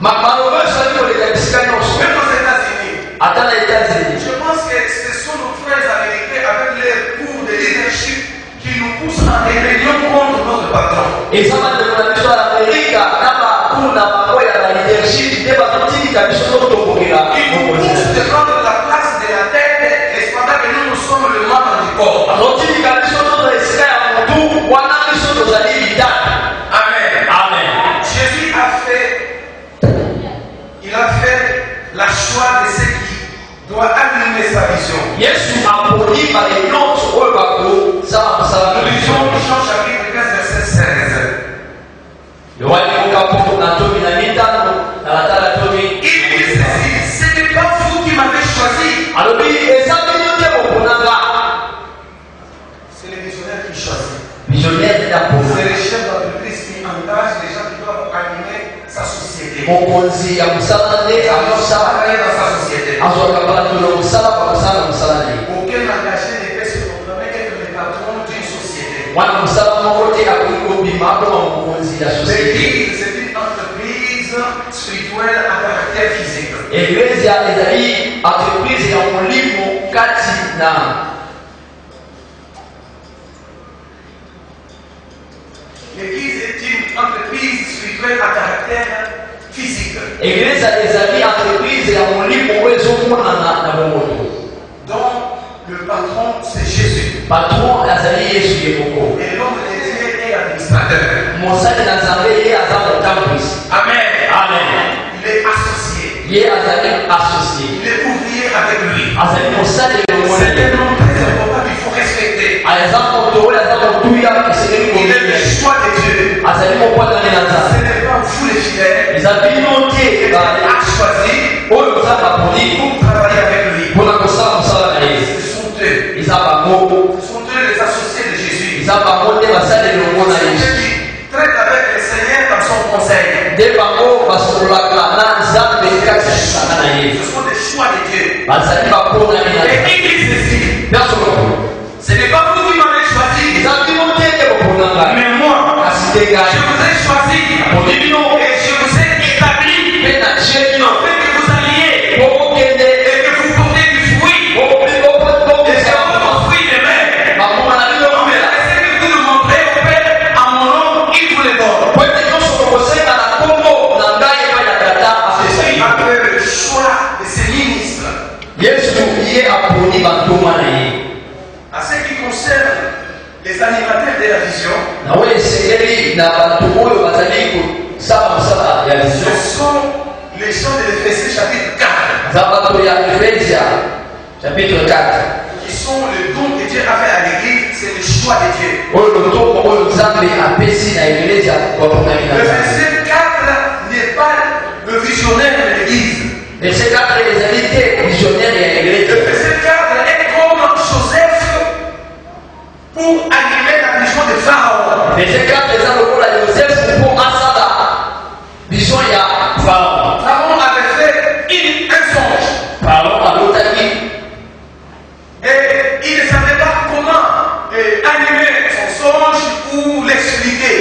maloba ezali koleka bisika nyonso même aux États-Unis. ata na etats-unis. Je pense que ce sont nos frères américains avec les cours de leadership qui nous poussent en rébellion contre notre patron. eza bandeko na biso ya amerika na bakulu na bango ya balidership nde bakotilika biso totombokela Ils nous mokonzi. poussent de prendre la place de la tête, et cependant que nous sommes le membre du corps. azotilika biso toto esika ya motu wana biso tozali litata. Amen. amen. Jésus a fait la choix de ce qui doit animer sa vision. yesu aponi bato nyonso oyo bakosala mosala na Nous vision. lisons Jean chapitre 15, verset 16. yohani mokapongo na tomi na mitano talatala tomi. Il dit ceci, ce n'est pas vous qui m'avez choisi, alobi eza bino te boponanga. c'est le visionnaire qui choisit. visionnaire ya C'est pona le chef d'entreprise qui engage les gens qui doivent animer sa société. mokonzi ya mosala nde amosala Travailler dans sa société. azwaka bato na mosala bakosala na mosala na ye. Aucun engagé ne peut se proclamer être le patron d'une société. mwana mosala moko te akoki kobima akoma mokonzi ya société. L'église, c'est une entreprise spirituelle à caractère physique. eglezia ezali entreprise ya molimo kati na L'église est une entreprise spirituelle à caractère physique. eglezia ezali entreprise ya molimo oyo ezomonana na bomoto. Donc, le patron, c'est Jésus. patron azali yesu ye moko. Et l'homme de Dieu est administrateur. mosali na nzambe ye aza motambwisi. Amen. amen. Il est associé. ye azali associé. Il est ouvrier avec lui. azali mosali C'est elongonene. un nom très important qu'il faut respecter. aza moto oyo aza motuya esengeli Il est le komene. choix de Dieu. azali mokwanani na Ce nzambe. n'est pas vous les fidèles. eza bino te Il a choisi oyo nzambe aponi pour travailler avec lui. mpona kosala mosala na ye. Ce sont eux. eza bango Ce sont eux les associés de Jésus. eza bango nde basali elongo na C'est yesu. eux qui traitent avec le Seigneur dans son conseil. nde bango basololaka na nzambe kati ya lisanga na ye. Ce sont des choix de Dieu. Et qui dit ceci? Ce n'est pas vous qui m'avez choisi, mais moi, je vous ai choisi et je vous ai établi afin que vous alliez et que vous portez du fruit. Et c'est votre fruit de même. Et ce que vous nous montrez au Père à mon nom, il vous les donne. Après le choix de ces ministres, à ce qui concerne les animateurs de la vision, ce sont les gens de l'Éphésiens chapitre 4, qui sont le don que Dieu a fait à l'église, c'est le choix de Dieu. Le verset 4 n'est pas le visionnaire de l'église. Le verset 4 est comme Joseph pour animer la vision de Pharaon. Pharaon avait fait un songe. Et il ne savait pas comment animer son songe ou l'expliquer.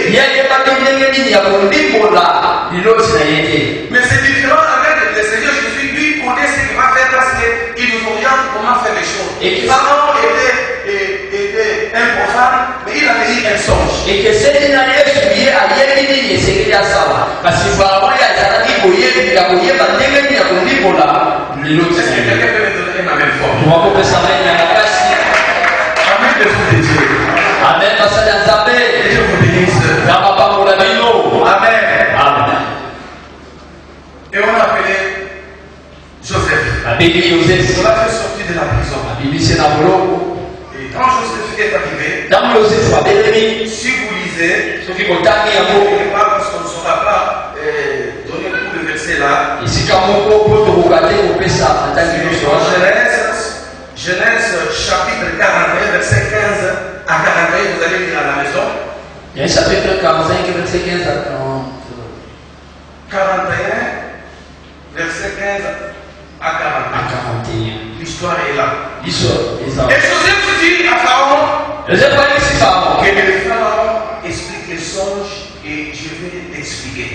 Mais c'est différent avec le Seigneur Jésus. Lui connaît ce qu'il va faire parce qu'il nous oriente comment faire les choses. Et Pharaon était un profane, mais il avait dit un songe. Est-ce que quelqu'un peut me donner ma même forme? Amen, le fou de Dieu. Et Dieu vous bénisse. Amen. Et on l'a appelé Joseph. On l'a fait sortir de la prison. Et quand Joseph est arrivé, si vous lisez, parce qu'on ne saura pas donner tout le verset là, Genèse chapitre 41, verset 15 à 41, vous allez lire à la maison. Chapitre 45, verset 15 à 41, verset 15 à 41. L'histoire est là. Et Joseph dit à Pharaon que le Pharaon explique les songes et je vais l'expliquer.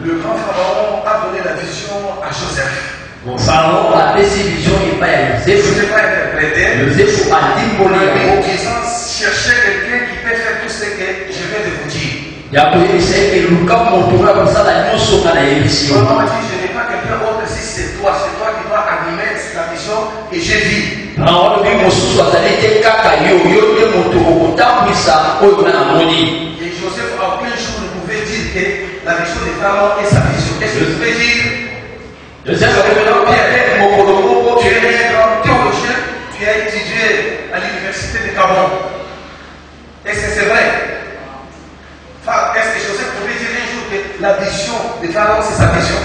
Le grand Pharaon a donné la vision à Joseph. Joseph a interprété. Le disant cherchez quelqu'un qui peut faire tout ce que je viens de vous dire. Pharaon a dit je n'ai pas quelqu'un autre si c'est toi qui dois animer la vision et je vis. Et Joseph à aucun jour ne pouvait dire que la vision de Pharaon est sa vision. Qu'est-ce que je veux dire? Tu es un grand théologien, tu as étudié à l'université de Gabon. Est-ce que c'est vrai? Est-ce que Joseph pouvait dire un jour que la vision de Pharaon c'est sa vision?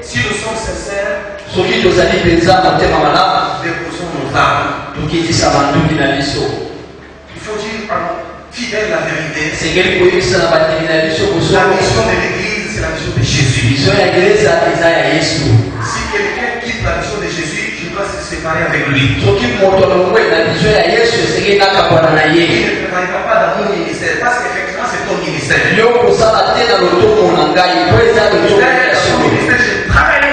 Si nous sommes sincères, déposons nos âmes. Il faut dire fidèle la vérité. La vision de l'église, c'est la vision de Jésus. Si quelqu'un quitte la vision de Jésus, je dois se séparer avec lui. Il ne travaillera pas dans mon ministère parce qu'effectivement c'est ton ministère. Je travaille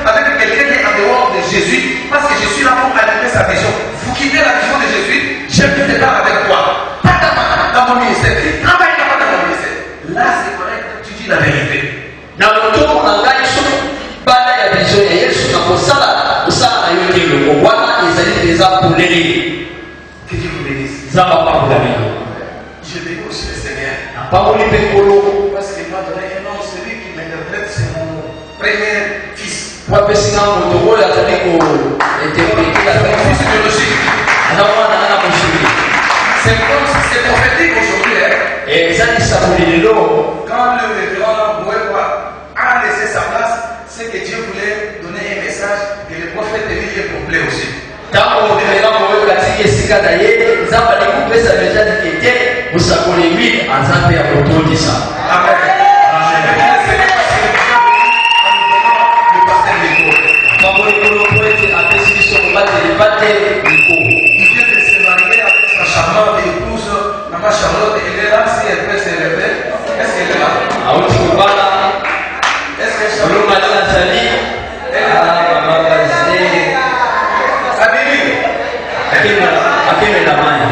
avec quelqu'un qui est en dehors de Jésus parce que je suis là pour animer sa vision. Vous quittez la vision de Jésus, je ne suis pas avec toi. Pas dans mon ministère. Travaille pas dans mon ministère. Là c'est correct, tu dis la vérité. Que Dieu vous bénisse. Je bénis aussi le Seigneur. Parce qu'il m'a donné un nom, celui qui m'interprète, c'est mon premier fils. C'est mon fils biologique. C'est prophétique aujourd'hui. Quand le révérend Bouébois a laissé sa place, c'est que Dieu voulait donner un message que le prophète Élie est complet aussi. musakoli huile aza mpe ya kotondisa. Mabolikolo po ete apesi biso kobateli bate liko. Il vient de se marier avec sa charmante épouse, Maman Charlotte. Elle est là, si elle peut se lever. Est-ce qu'elle est là? Auti kobala. Est-ce que Charlotte Charlotte Marie azali. Mama baze. Abili? Akemela maya.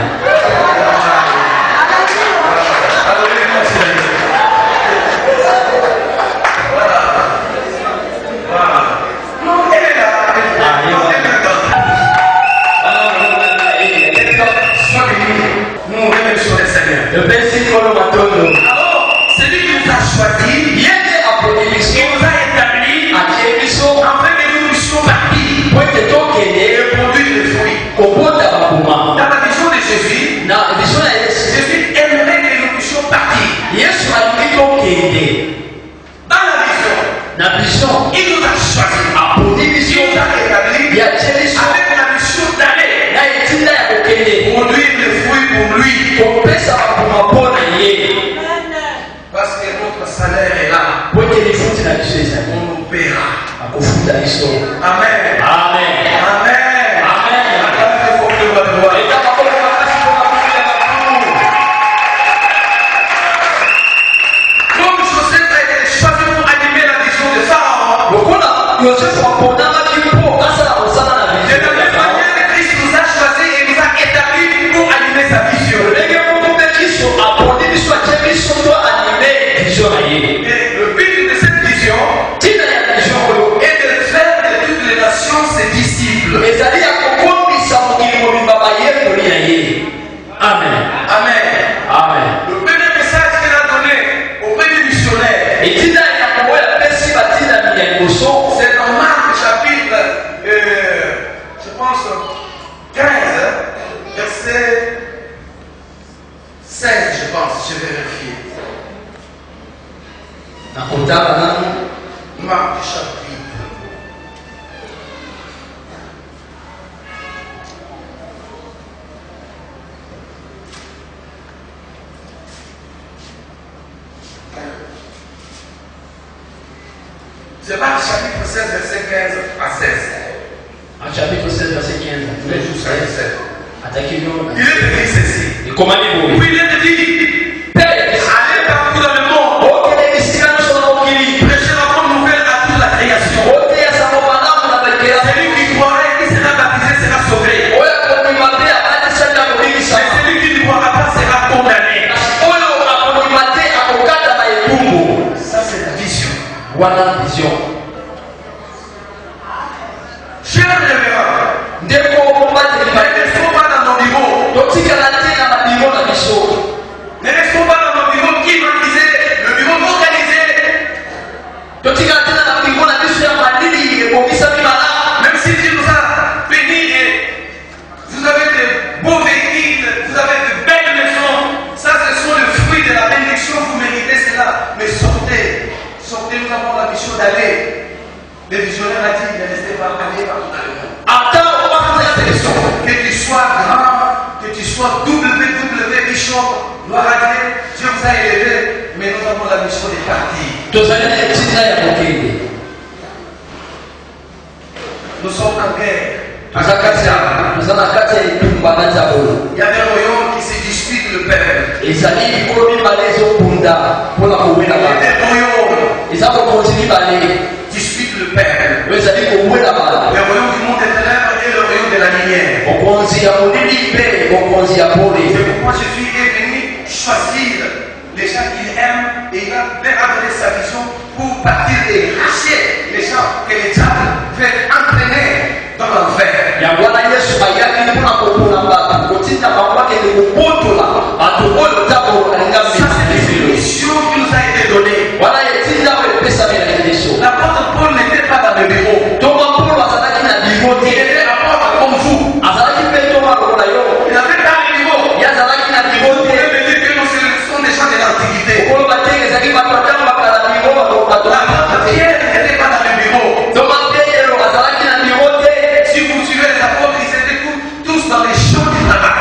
Alors, celui qui nous a choisi, Il nous a établi afin que nous puissions partir et produire des fruits. Dans la vision de Jésus, Jésus aimerait que nous puissions partir. Dans la vision, il nous a choisi. Il nous a établi avec la mission d'aller produire des fruits pour lui. Parce que notre salaire est là. On nous paiera. Amen. Amen. Acclamez fortement votre voix. Comme Joseph a été choisi pour animer la vision de Pharaon, de la même manière, Christ nous a choisis et nous a établis pour animer sa vision. Et le but de cette vision est de faire de toutes les nations ses disciples. Amen. Le premier message qu'elle a donné au premier missionnaire, c'est dans Marc chapitre, je pense, 15, verset 16, je pense, je vais vérifier. Marc chapitre. C'est Marc chapitre 16, verset 15 à 16. Chapitre 16, verset 15. Mais jusqu'à 17. Attaquez-nous. Il est écrit ceci. Et comment Oui, il est dit, allez partout dans le monde, prêchez la bonne nouvelle à toute la création. Celui qui croira et qui sera baptisé sera sauvé. Mais celui qui ne croira pas sera condamné. Ça, c'est la vision. Chers révérends, ne restons pas dans nos niveaux. Ne restons pas dans nos niveaux climatisés, le niveau organisé. Même si Dieu nous a bénis et vous avez de beaux véhicules, vous avez de belles maisons, ça ce sont les fruits de la bénédiction, vous méritez cela. Mais sortez, nous avons la mission d'aller. Le visionnaire a dit, ne restez pas aller partout dans le monde. Que tu sois grand, que tu sois WW Bishop, gloire à Dieu vous a élevé, mais nous avons la mission de partir. Nous sommes en guerre. Il y a des royaumes qui se disputent le peuple. Il y a des royaumes qui disputent le peuple. Le royaume du monde éternel et le royaume de la lumière. C'est pourquoi Jésus est venu choisir les gens qu'il aime et il a donné sa vision pour partir et racheter les gens que les diables veulent entraîner dans l'enfer. Ça, c'est une mission qui nous a été donnée. L'apôtre Paul n'était pas dans le bureau. Il était apôtre comme vous. Il n'avait pas le bureau. Vous pouvez me dire que nous sommes des gens de l'Antiquité. L'apôtre Pierre n'était pas dans le bureau. Si vous suivez les apôtres, ils étaient tous dans les champs du travail.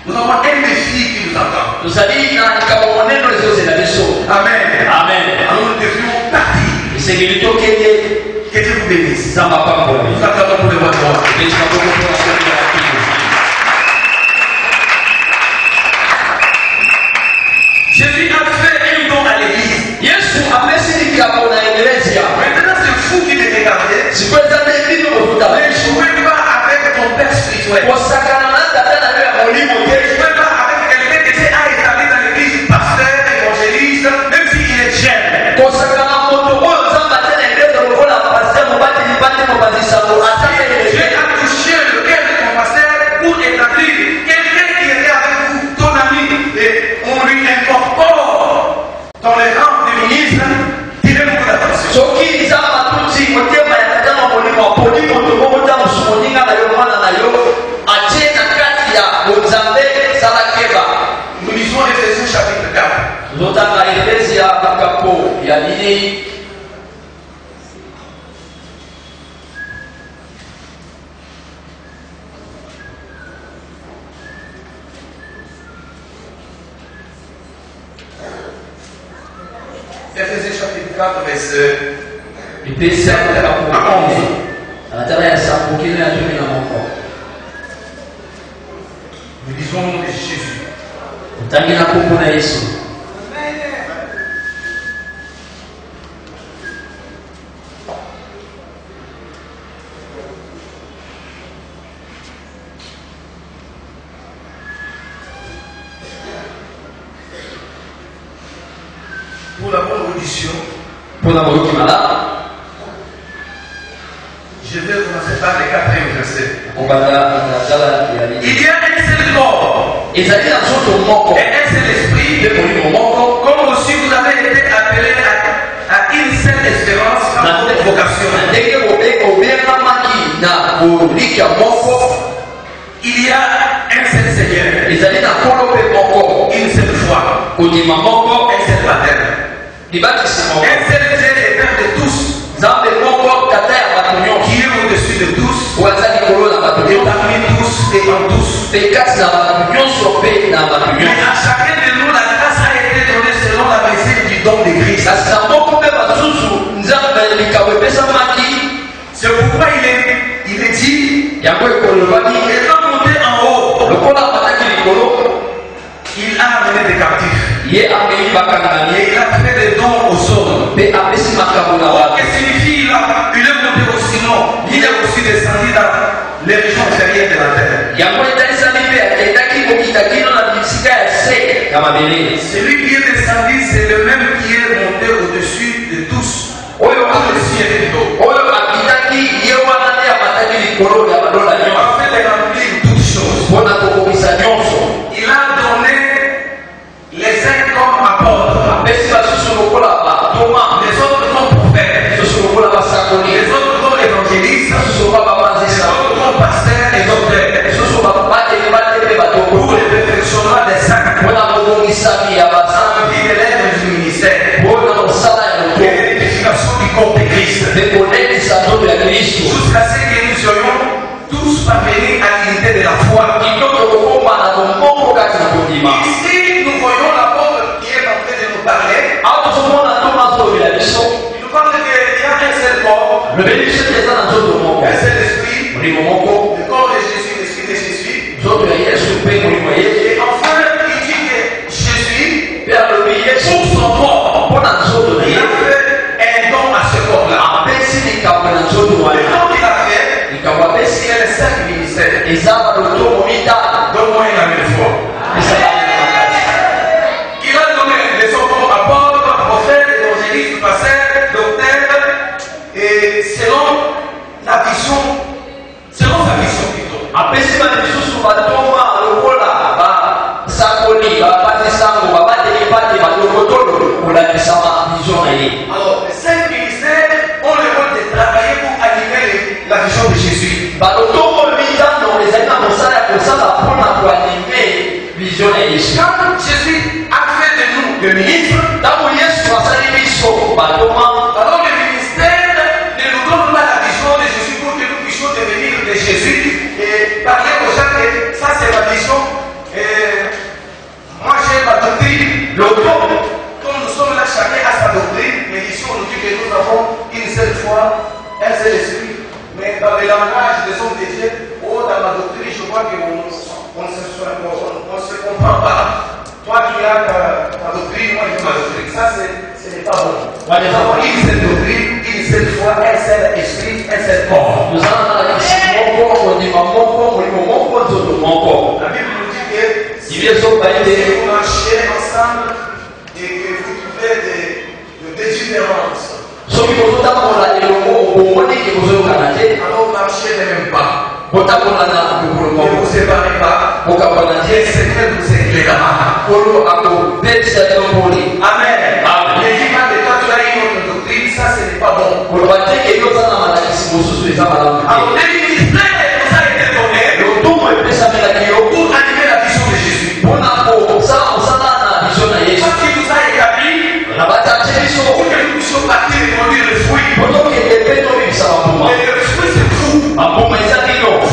Nous avons un défi qui nous attend. Amen. Amen. Alors nous devions partir. Que Dieu vous bénisse. Ça m'a pas pour Nous attendons pour le voir. Jésus a fait un don à l'église. Maintenant c'est fou qui te regardait. Ne jouez pas avec ton père spirituel. Ne jouez pas avec quelqu'un qui a établi dans l'église, pasteur, évangéliste, même s'il est jeune. Dieu a touché le cœur de ton pasteur pour établir quelqu'un qui était avec vous, ton ami, et on lui incorpore dans les rangs des ministres. Tirez beaucoup d'attention. Nous lisons Éphésiens chapitre 4. Éphésiens chapitre 4, verset 11. Nous lisons au nom de Jésus. Pour la bonne audition, je vais commencer par le 4e verset. Il y a un seul corps et un seul esprit, comme aussi vous avez été appelés à une seule espérance dans votre vocation. Il y a un seul Seigneur, une seule foi, un seul baptême, un seul Dieu et Père de tous, qui est au-dessus de tous, et parmi tous et en tous. Mais à chacun de nous, la grâce a été donnée selon la mesure du don de Christ. C'est pourquoi il est dit, il est monté en haut, il a amené des captifs. Et il a fait des dons aux hommes. Qu'est-ce que signifie là? Il est monté au Sinon. Il est aussi descendu dans les régions inférieures de la terre. Celui qui est descendu, c'est le même qui est monté au-dessus de tous. Afin de remplir toutes choses. Il a donné les uns comme apôtres, les autres comme prophètes, les autres comme évangélistes, les autres comme pasteurs et docteurs, pour le perfectionnement des saints, pour la vie de l'œuvre du ministère, pour l'édification du corps de Christ, jusqu'à ce que nous soyons tous parvenus à l'unité de la foi. Ici, nous voyons l'apôtre qui est en train de nous parler. Il nous parle qu'il y a un seul corps, un seul esprit, le corps de Jésus, l'esprit de Jésus. Et enfin, il dit que Jésus, pour son corps, il a fait un don à ce corps-là. Le don qu'il a fait, c'est le saint ministère. Donne-moi une amène fois. Il a donné les autres apôtres, prophètes, évangélistes, pasteurs, docteurs, et selon la vision, selon sa vision. nous avons une seule foi, un seul esprit. Mais dans le langage des hommes de Dieu, dans la doctrine, je vois qu'on ne se comprend pas. Toi qui as ta doctrine, moi j'ai ma doctrine. Ça, ce n'est pas bon. Nous avons une seule doctrine, une seule foi, un seul esprit, un seul corps. La Bible nous dit que si vous marchez ensemble et que vous trouvez des différences, alors marchez ne même pas. Ne vous séparez pas. Et le Seigneur vous éclairera. Amen. Les gens de quand tu as une autre doctrine, ça ce n'est pas bon. Alors les ministères nous a été donné pour animer la vision de Jésus. Toi qui nous a établi pour que nous puissions partir et produire le fruit. Et le fruit c'est vous.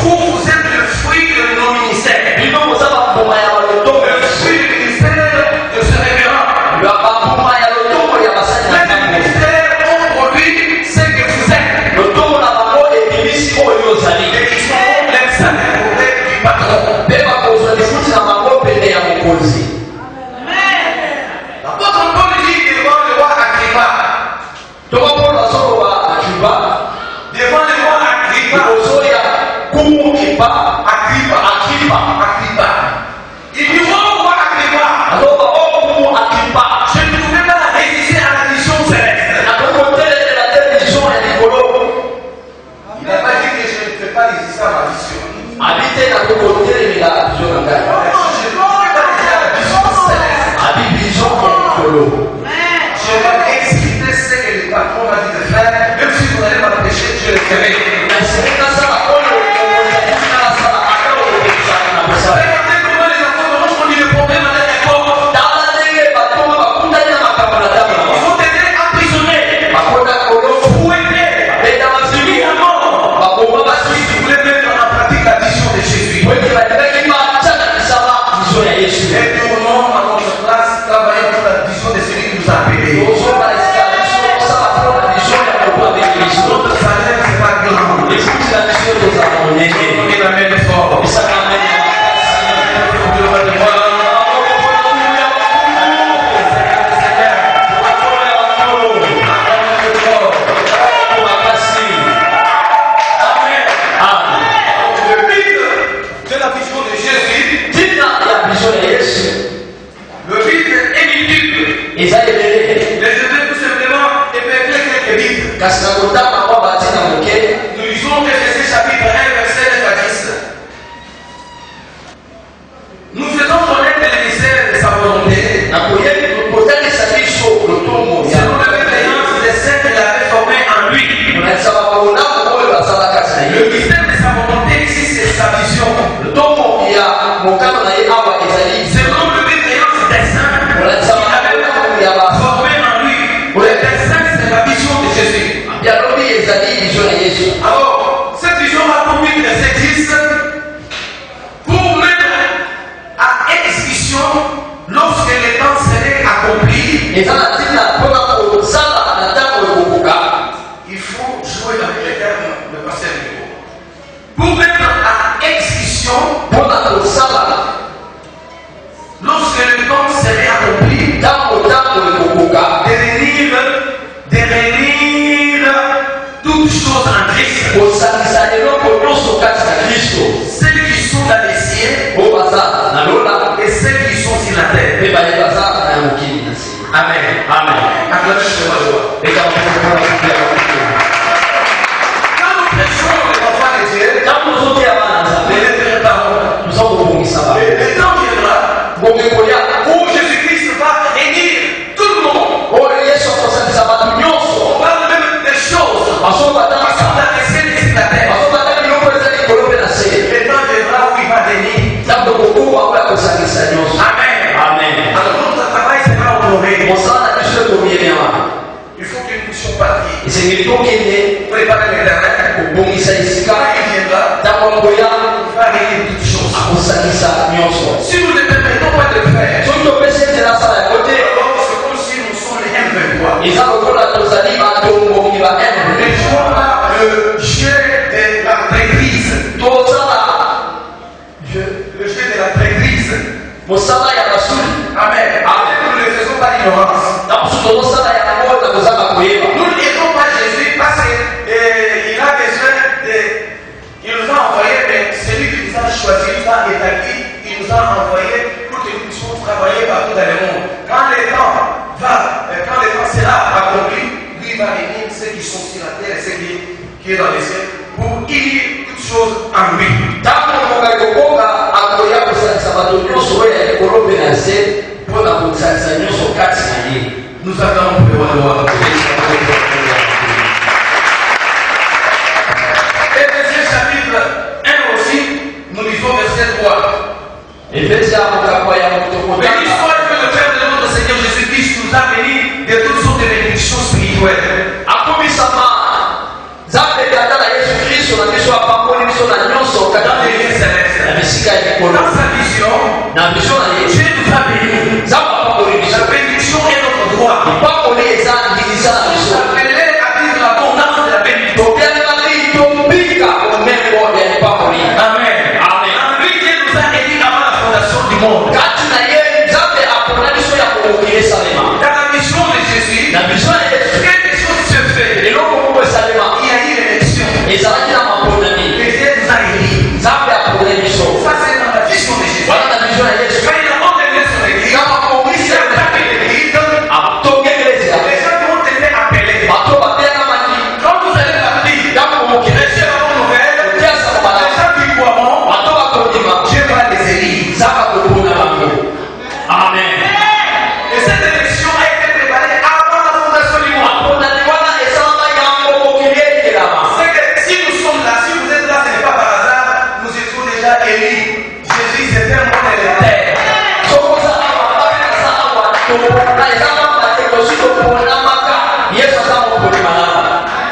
Vous êtes le fruit de nos ministères. Le fruit du ministère de ce révérend. Les ministères ont produit ce que vous êtes. Et ils sont l'exemple du patron. L'apôtre Paul dit devant le roi Agrippa. Devant le roi Agrippa. Il dit roi Agrippa. Je ne pouvais pas résister à la vision céleste. Il n'a pas dit que je ne peux pas résister à ma vision. Non, je ne peux pas résister à la vision céleste. Je vais exécuter ce que le patron m'a dit de faire. Même si vous allez m'empêcher, je le ferai. Regardez comment les enfants ont mis le problème à l'école. Ils ont été emprisonnés. Fouettés. Si tu voulais mettre en pratique la vision de Jésus. Et tournons à notre place, travaillons pour la vision de celui qui nous a appelés. Notre salaire, c'est pas grand. On est la même fort. Nous lisons Éphésiens chapitre 1, verset 9 à 10. Nous faisons connaître le mystère de sa volonté. Selon la bienveillance des saints qu'il avait formés en lui. Le mystère de sa volonté ici, c'est sa vision. Selon la bienveillance des saints qu'il avait formés en lui. Les saints, c'est la vision de Jésus. Alors, cette vision a conduit le verset 10 pour mettre à exécution lorsque le temps serait accompli. Il faut jouer avec les termes de pasteur Nico. Pour mettre à exécution lorsque le temps serait accompli, de réunir toutes choses en Christ. Celles qui sont dans les cieux et celles qui sont sur la terre. Amen. Acclamez de ma joie. Quand nous prêchons les enfants de Dieu, les temps viendra où Jésus-Christ va réunir tout le monde. On parle même des choses qui sont dans les cieux et sur la terre. Le temps viendra où il va réunir. Amen. Alors notre travail sera honoré. Il faut que nous puissions partir. Préparer les terrains. Quand il viendra, il va réunir toutes choses. Si nous ne permettons pas de le faire, alors c'est comme si nous sommes les M23. sont sur la terre et ce qui est dans les cieux, pour unir toutes choses en lui. Nous attendons pour le roi. Éphésiens chapitre 1 aussi, nous lisons verset 3. Mais l'histoire que le Père de notre Seigneur Jésus-Christ nous a bénis de toutes sortes de bénédictions spirituelles. Dans sa vision, Dieu nous a bénis. La bénédiction est notre droit. Appelé à vivre l'abondance de la bénédiction. Amen. En lui, Dieu nous a élis avant la fondation du monde. Dans la mission de Jésus, quelque chose se fait. Il y a eu l'élection. Et Dieu nous a élis. Ça, c'est dans la vision de Jésus. Quand il a ordonné son église, il a attaqué l'église. Les gens ont été appelés. Quand vous allez partir, les gens vont nouvelle. Les gens qui croiront, Dieu va les élire. Amen. Et cette élection a été préparée avant la fondation du monde. C'est que si nous sommes là, si vous êtes là, ce n'est pas par hasard, nous étions déjà élus. Jésus, c'est un monde éternel.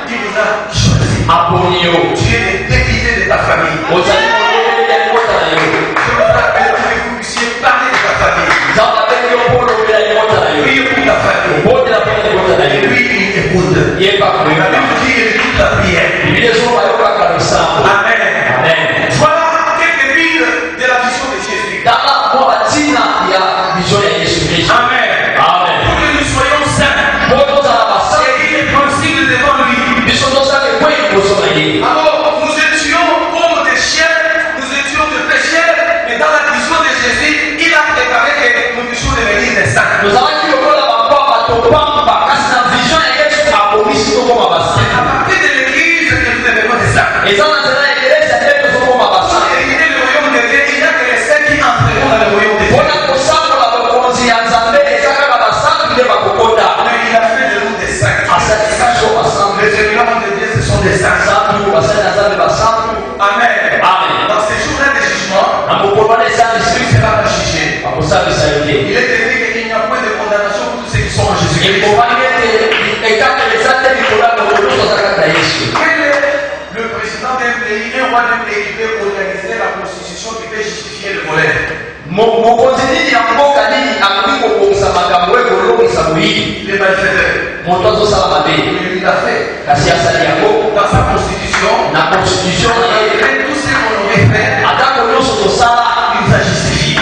Il nous a choisi. Tu es député de ta famille. Je vous appelle que vous puissiez parler de ta famille. Priez pour ta famille. Et lui, il écoute. La Bible dit qu'il écoute la prière. Amen. Voilà quelques billes de la vision de Jésus. Amen. Pour que nous soyons saints. Et il est possible devant lui. Alors, nous étions comme des chiens, nous étions des pécheurs, mais dans la vision de Jésus, il a préparé que nous puissions devenir des saints. C'est à partir de l'église que nous devenons des saints. Et hériter le royaume de Dieu, il n'y a que les saints qui entreront dans le royaume de Dieu. Mais il a fait de nous des saints. Les éléments de Dieu, ce sont des saints. Amen. Dans ces jours-là de jugement, Jésus sera jugé. Il est écrit qu'il n'y a point de condamnation pour tous ceux qui sont en Jésus-Christ. Quel est le président d'un pays, un roi d'un pays qui peut organiser la constitution qui peut justifier le voleur? Il est malfaiteur. Il l'a fait. Dans sa constitution, il a tout ce qu'on aurait fait. Il nous a justifié.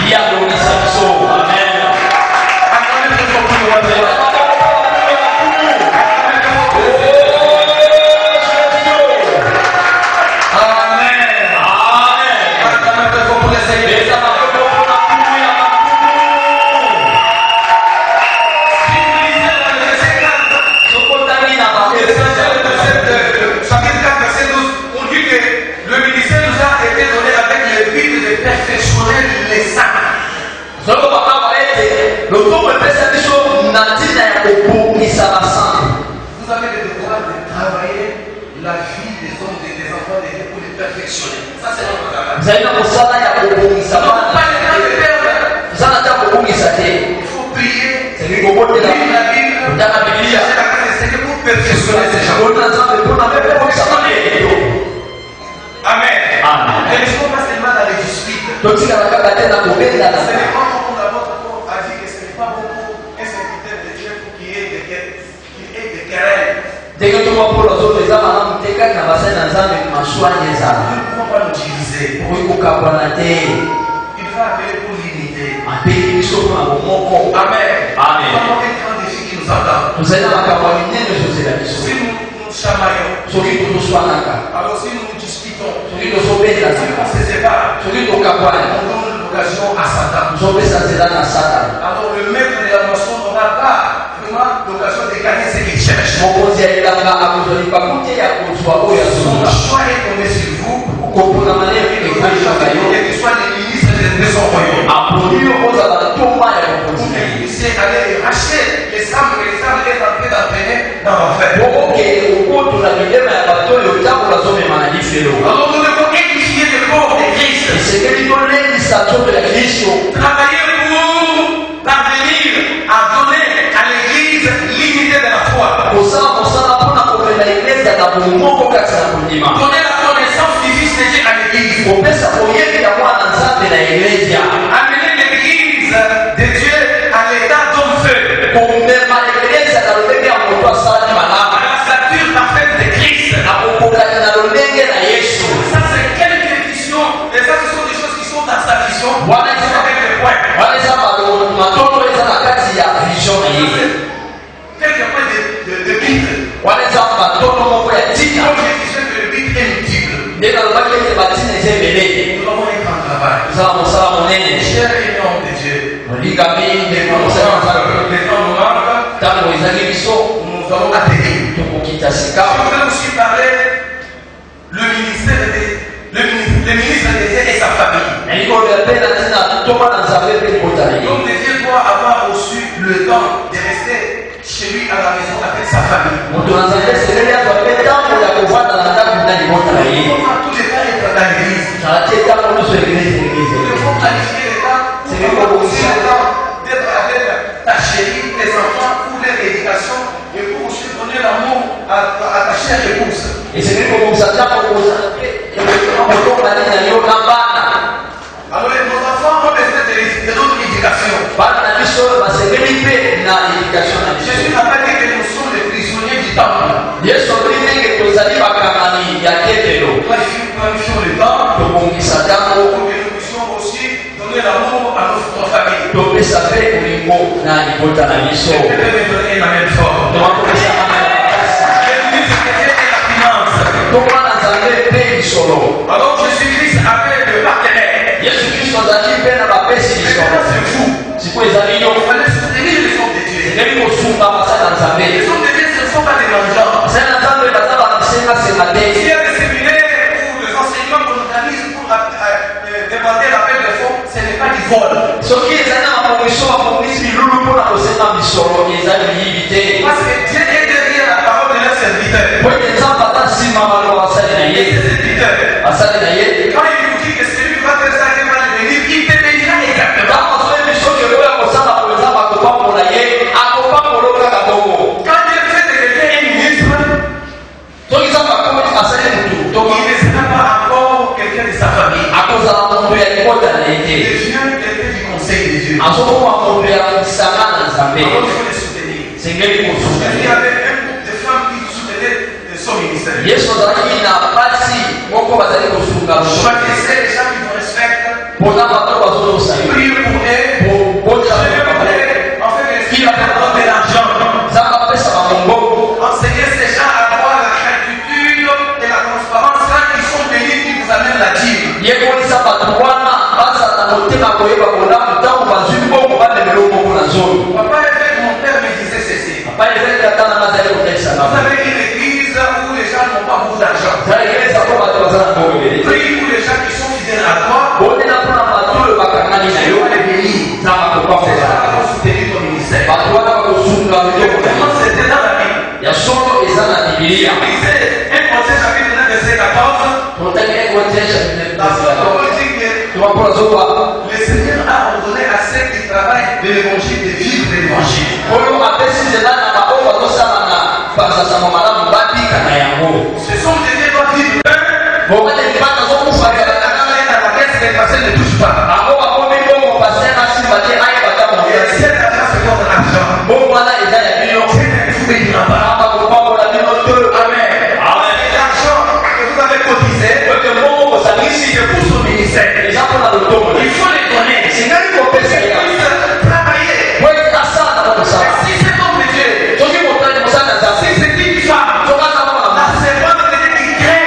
Vous avez le devoir de travailler la vie des hommes et des enfants de Dieu pour les perfectionner. Ça, c'est notre travail. Pas le temps de perdre. Il faut prier. Lire la Bible. Chercher la grâce de Dieu pour perfectionner ces gens. Amen. Et ne sont pas seulement dans les disputes. Ce n'est pas comme la vôtre a dit que ce n'est pas bon pour un serviteur de Dieu pour qu'il y ait des querelles. Nous ne pouvons pas l'utiliser. Il va appeler pour l'unité. Amen. Nous avons un grand défi qui nous attend. Si nous chamaillons, alors si nous nous disputons, si on se sépare, on donne l'occasion à Satan. Alors le maître de la nation n'aura pas vraiment l'occasion de gagner ses riches. cherche. Son choix est tombé sur vous. Et que soit les ministres de son royaume. Pour que vous puissiez aller racheter les âmes que les âmes étaient en train d'entraîner dans l'enfer. Alors nous devons édifier le corps de Christ. Travailler pour parvenir à donner à l'église l'unité de la foi. Donner la connaissance du Fils de Dieu à l'église. Amener l'église de Dieu à l'état d'homme feu. À la stature parfaite de Christ. Ça c'est quelques visions. Et ça ce sont des choses qui sont dans sa vision. Quelques points de Bible. Comme je disais que le Bible est multiple. Nous devons être en travail. Cher union de Dieu. Les temps nous manquent. Nous allons atterrir. Je voudrais aussi parler le ministre de Dieu et sa famille. L'homme de Dieu doit avoir reçu le temps de rester chez lui à la maison avec sa famille. On doit tous les temps être dans l'église. Il faut planifier les temps. Il faut aussi le temps d'être avec ta chérie, tes enfants pour leur éducation et pour aussi donner l'amour à ta chère épouse. Alors nos enfants ont besoin de notre éducation. Jésus n'a pas dit que nous sommes les prisonniers du temple. Planifions le temps pour que nous puissions aussi donner l'amour à notre famille. Je peux donner un amen fort. Alors Jésus-Christ avait le partenaire. Et maintenant c'est vous. Il fallait soutenir les hommes de Dieu. Les hommes de Dieu ce ne sont pas des mangeants. S'il y a des séminaires où les enseignements qu'on organise pour demander l'appel de fonds, ce n'est pas du vol. Parce que Dieu est derrière la parole de leur serviteur. Et ses serviteurs. Quand il nous dit que celui qui va faire ça, il va le bénir, il te bénira exactement. Quand Dieu fait de quelqu'un un ministre, il ne sera pas encore quelqu'un de sa famille. Il devient quelqu'un du conseil de Dieu. Alors il faut les soutenir. Il y avait un groupe de femmes qui soutenaient son ministère. Choisissez les gens qui vous respectent. Priez pour eux. En fait, les filles apportent de l'argent. Enseignez ces gens à avoir la gratitude et la transparence quand ils sont bénis qui vous amènent la dîme. Papa évêque, mon père me disait ceci. Vous avez une église où les gens n'ont pas beaucoup d'argent. Priez pour les gens qui sont fidèles à toi. Et on les bénit. C'est ça qu'on soutenir ton ministère. C'était dans la Bible. Il disait 1 Corinthiens chapitre 9 verset 14. La parole dit que le Seigneur a ordonné à ceux qui travaillent de l'évangile de vivre de l'évangile. Ce sont des gens qui vivent. Les passés ne touchent pas. Et cette argent se porte l'argent. Amen. Et l'argent que vous avez cotisé, ici je pousse au ministère. Il faut les donner. Travailler. Si c'est homme de Dieu, si c'est une femme, la servante de Dieu qui crée.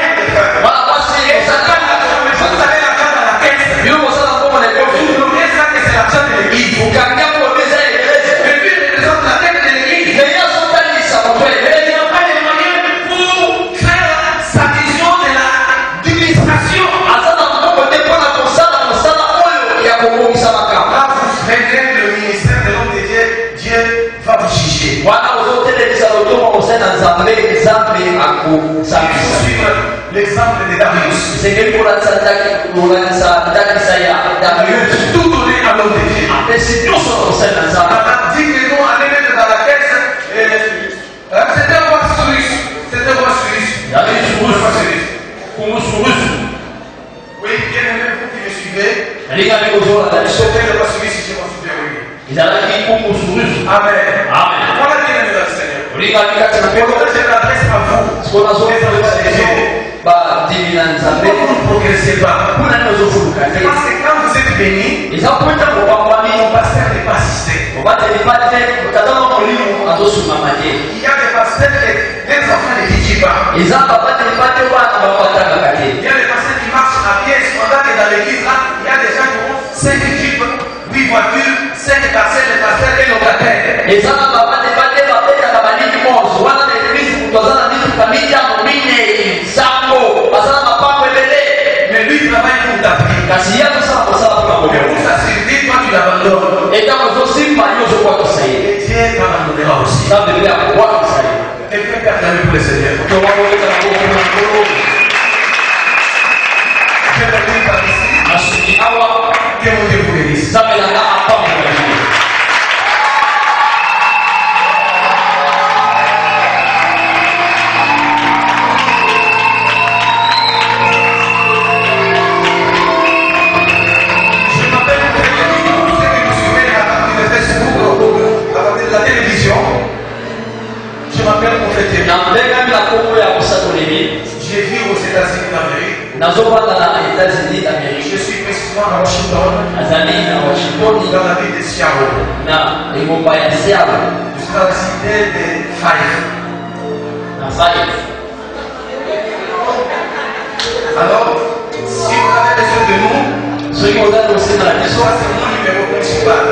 Et ça donne l'argent, mais vous avez l'argent dans la caisse. Vous donnez ça que c'est l'argent de l'église. Et puis les gens de la tête de suivre l'exemple de Darius. C'est que pour la Tout donné à l'homme de Dieu. On a dit que nous, on allait mettre dans la caisse. C'était un roi suisse. C'était un roi suisse. Oui, bien aimé, vous qui me suivez. C'était le roi suisse, si je m'en souviens, oui. Amen. Voilà, bien aimé dans le Seigneur. Aujourd'hui, je m'adresse à vous. Pourquoi vous ne progressez pas? Parce que quand vous êtes bénis, mon pasteur n'est pas assisté. Il y a des pasteurs les enfants ne disent pas. Il y a des pasteurs qui marchent à pied, cependant que dans l'église, là, il y a des gens qui ont 5 jeeps, 8 voitures, 5 personnes, les pasteurs et locataires. Mais lui travaille pour ta vie. Mais pour sa survie, toi tu l'abandonnes. Et Dieu t'abandonnera aussi. Quelqu'un qui a acclamé pour le Seigneur. Je vais venir par ici. Que mon Dieu vous bénisse. Je m'appelle Prophète Emi. J'ai vécu aux États-Unis d'Amérique. Je suis précisément à Washington, dans la ville de Seattle, jusqu'à la cité de Fife. Alors, si vous avez besoin de nous, ça c'est mon numéro principal.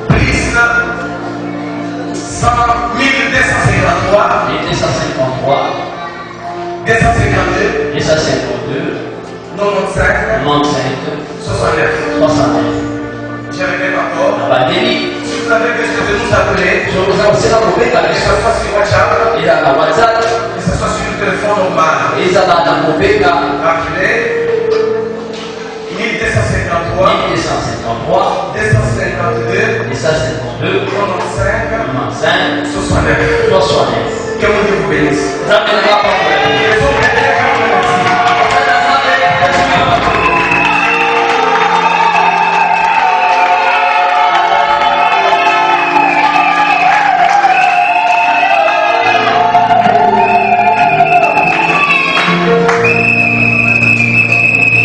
Plus 252 95 69. Je répète encore. Si vous avez besoin de nous appeler, que ce soit sur WhatsApp, que ce soit sur le téléphone normal, appelez 1253 252 95 69. Que mon Dieu vous bénisse.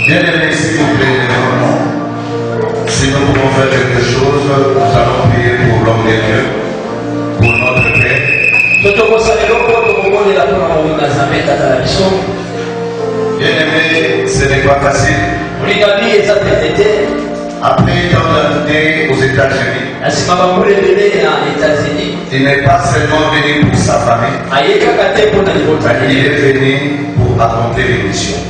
Bien-aimés, s'il vous plaît, si nous pouvons faire quelque chose, nous allons prier pour l'homme de Dieu, pour notre paix. Bien-aimés, ce n'est pas facile. Après tant d'années aux États-Unis, il n'est pas seulement venu pour sa famille, mais il est venu pour accomplir les missions.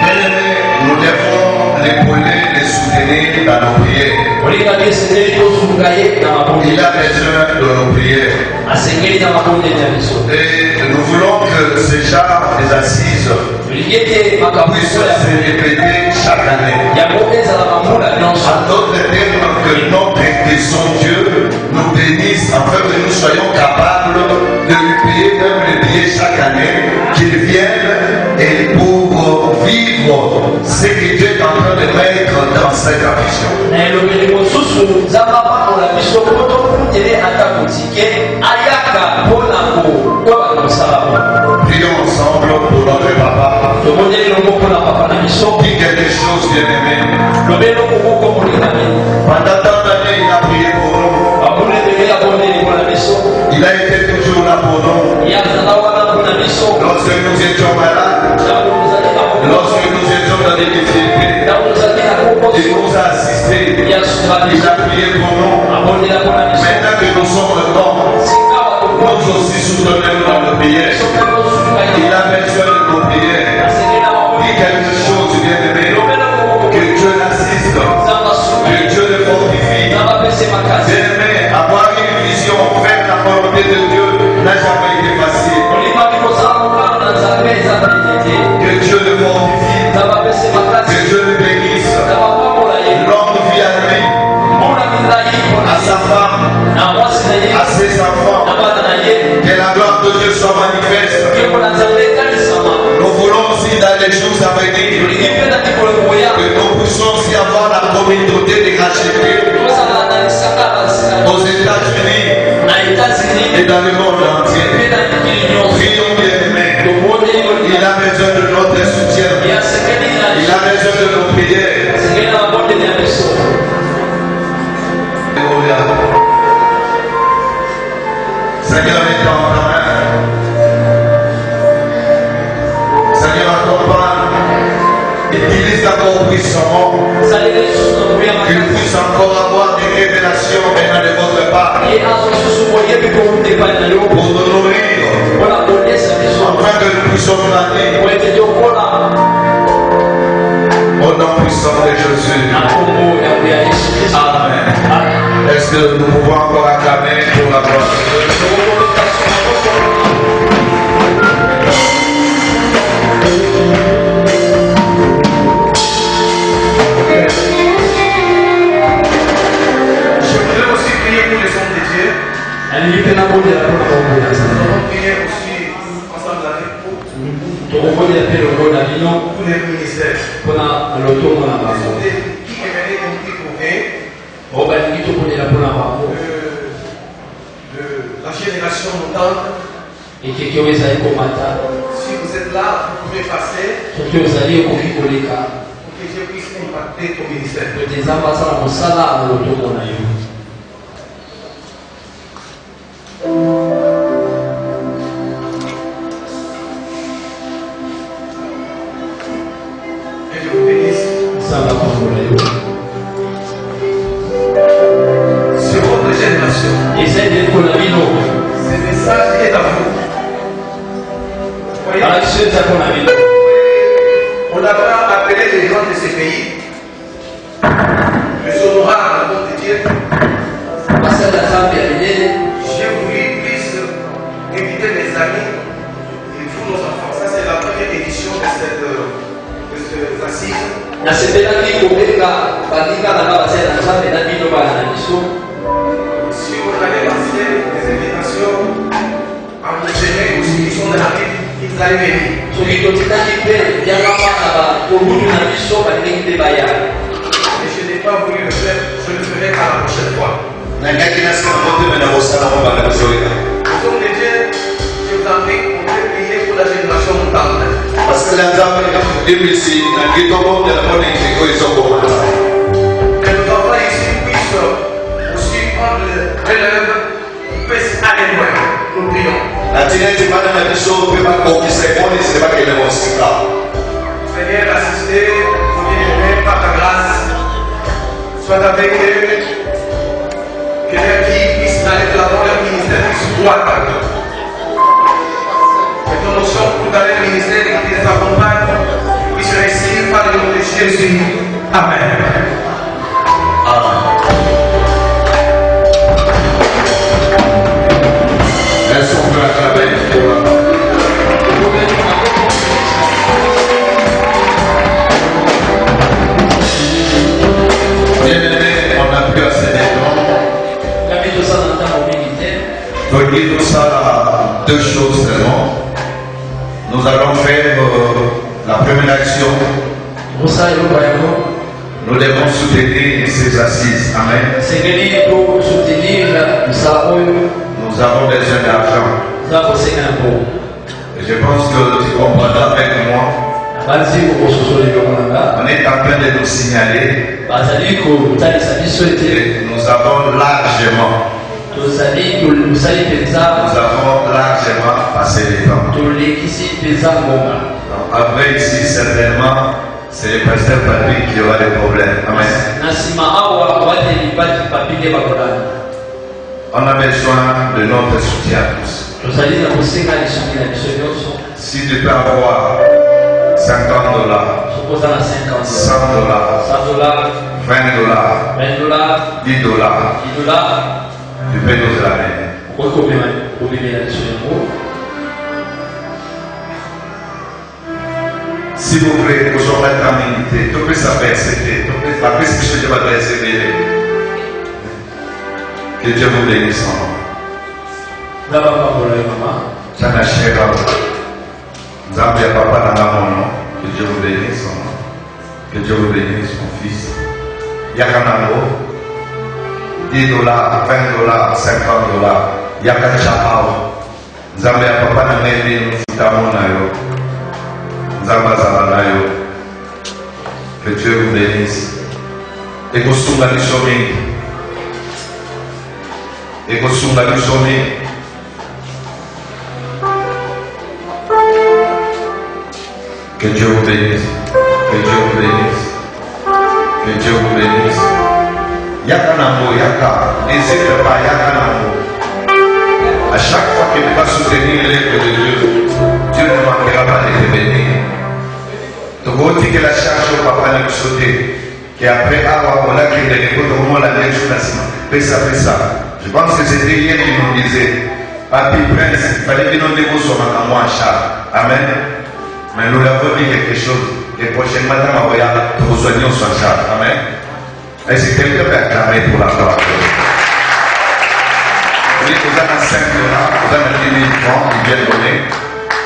Bien-aimés, nous devons l'épauler, les soutenir dans nos prières. Il a besoin de nos prières. Et nous voulons que ce genre des assises puissent se répéter chaque année. En d'autres termes, que notre son Dieu nous bénisse afin que nous soyons capables de lui payer même les billets chaque année, qu'il vienne et pour vivre ce que Dieu est en train de mettre dans cette ambition. Prions ensemble pour notre papa. Dis quelque chose, bien-aimé. Pendant tant d'années, il a prié pour nous. Il a été toujours là pour nous. Lorsque nous étions malades, lorsque nous étions dans des difficultés, il nous a assistés. Il a prié pour nous. Maintenant que nous sommes morts, nous aussi soutenons dans nos prières. Il a besoin de nos prières. Dis quelque chose, bien-aimé. Que Dieu l'assiste. Que Dieu le fortifie. Bien-aimé, avoir une vision, faire la volonté de Dieu n'a jamais été facile. Que Dieu le fortifie, que Dieu le bénisse. Longue vie à lui, à sa femme, à ses enfants. Que la gloire de Dieu soit manifeste. Nous voulons aussi dans les jours à venir que nous puissions aussi avoir la communauté des rachetés aux États-Unis et dans le monde entier. Prions bien-aimés. Il a besoin de notre soutien. Il a besoin de nos prières. Seigneur, est en ta main. Seigneur, accompagne. Utilise encore puissamment. Qu'il puisse encore avoir des révélations venant de votre part. Pour nous nourrir. Afin que nous puissions grandir. Au nom puissant de Jésus. Amen. Est-ce que nous pouvons encore acclamer pour la gloire de Dieu? Je voudrais aussi prier pour les hommes de Dieu. Nous allons prier aussi ensemble avec vous pour les ministères. Qui aimerait nous trouver de la génération montante? Si vous êtes là, vous pouvez passer pour que Dieu puisse impacter ton ministère. Et je vous bénisse. Sur votre génération, ce message est à vous. Voyez, on n'a pas appelé les gens de ces pays les honorables de Dieu. J'ai voulu plus inviter mes amis et vous, nos enfants. Ça, c'est la première édition de cette assise. Si vous allez lancer des invitations à vos amis aussi qui sont dans la ville, ils allaient venir. Et je n'ai pas voulu le faire, je le ferai à la prochaine fois. Les hommes de Dieu, je vous en prie, on peut prier pour la génération montante. Parce que la dame est ici, la guitare de la bonne église, Que nos enfants ici puissent aussi prendre relève, puissent aller loin. Nous prions. Seigneur, assistez, vous bien-aimés, par ta grâce, soit avec eux, que leur vie puisse aller de l'avant, leur ministère puisse croître. Que ton notion pour d'aller le ministère et qui les accompagne puisse réussir par le nom de Jésus. Amen. Est-ce qu'on peut acclamer pour la bien-aimé, on a pu assez de temps. Ça, deux choses seulement. Nous allons faire la première action. Nous devons soutenir ces assises. Amen. Nous avons besoin d'argent. Et je pense que tu comprendras avec moi. On est en train de nous signaler et nous avons largement passé le temps. Après ici, certainement, c'est le pasteur Patrick qui aura des problèmes. Amen. On a besoin de notre soutien tous. Si tu peux avoir $50, $100, $20, 20 dollars, $10, 10 dollars, tu peux nous l'amener. S'il vous plaît, vous aurez la minute, tu peux savoir c'était, la prescription de votre SML. Que Dieu vous bénisse en nom. Chana Shera, Zambia Papa Nanamono, que Dieu vous bénisse en nom. Que Dieu vous bénisse, mon fils. Yakanamo, $10, $20, $50, Yakachao, Zambia Papa Nanene, Sitamonayo, Zamba Zabanayo. Que Dieu vous bénisse. Et que Sunga Nishomi. Et que Sunga Nishomi. Que Dieu vous bénisse. Que Dieu vous bénisse. Que Dieu vous bénisse. Yakanamo, Yaka. N'hésitez pas, Yakanamo. À chaque fois que tu vas soutenir l'œuvre de Dieu, Dieu ne manquera pas de te bénir. Donc, on dit que la charge au papa ne sauter. Qu'après avoir on a créé des écoutes, au moins la même chose. Fais ça. Je pense que c'était hier qui nous disait, Papi Prince, il fallait que nous négocions avec moi en charge. Amen. Mais nous l'avons dit quelque chose. Et prochainement, nous avons besoin son charge. Amen. Et si quelqu'un peut acclamer pour la gloire. Oui, vous avez 5 $, vous avez 10 000 francs, il vient donner.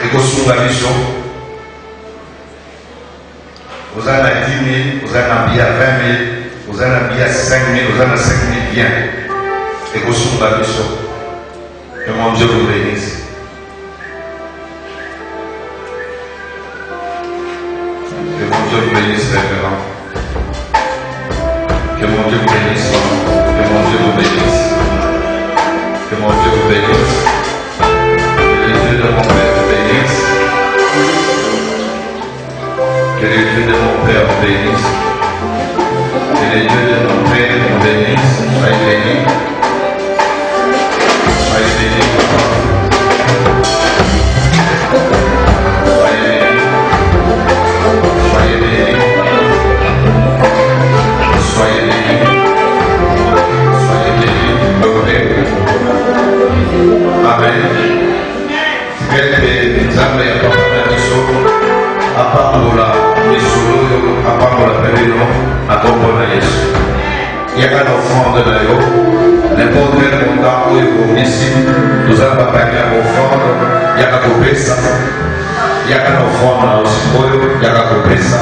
Et vous avez la mission. Vous avez 10 000, vous avez un billet à 20 000, vous avez un billet à 5 000, vous avez 5 000 biens. Et vous avez la mission. Que mon Dieu vous bénisse. Que mon Dieu vous bénisse, révérend. Que mon Dieu vous bénisse. Que mon Dieu vous bénisse. Que mon Dieu vous bénisse. Que les yeux de mon Père vous bénissent. Que les yeux de mon Père vous bénissent. Que les yeux de mon Père vous bénissent. Soyez bénis. Soyez bénis, papa. Soyez bénis. Soyez bénis. Soyez bénis. Soyez bénis. Amen. Quelques Nzambe ya papa na biso apambola misolo oyo apambola pelelo na kombo na Yesu. Yaka na offrande na yo n'importe quel montant oyo ebongisi tozala bapangi ya offrande yaka kopesa. Yaka na offrande na oyo yaka kopesa.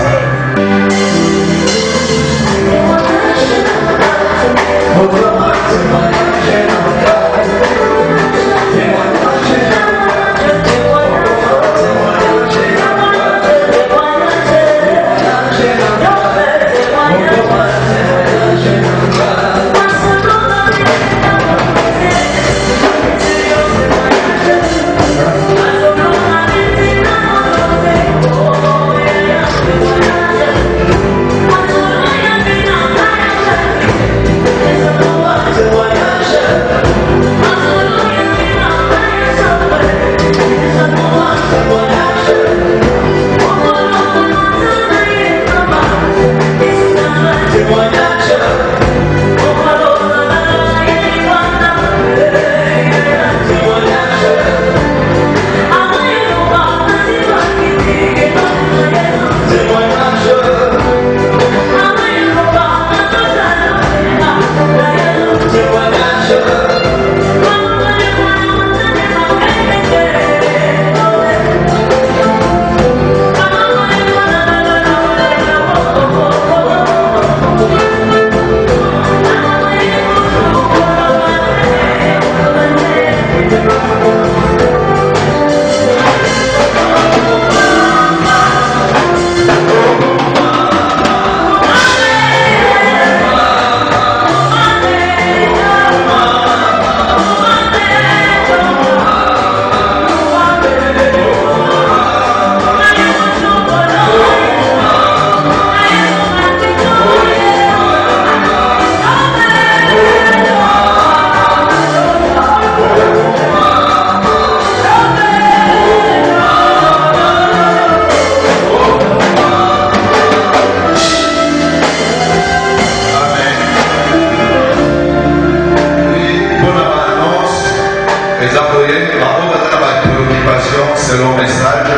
selon message.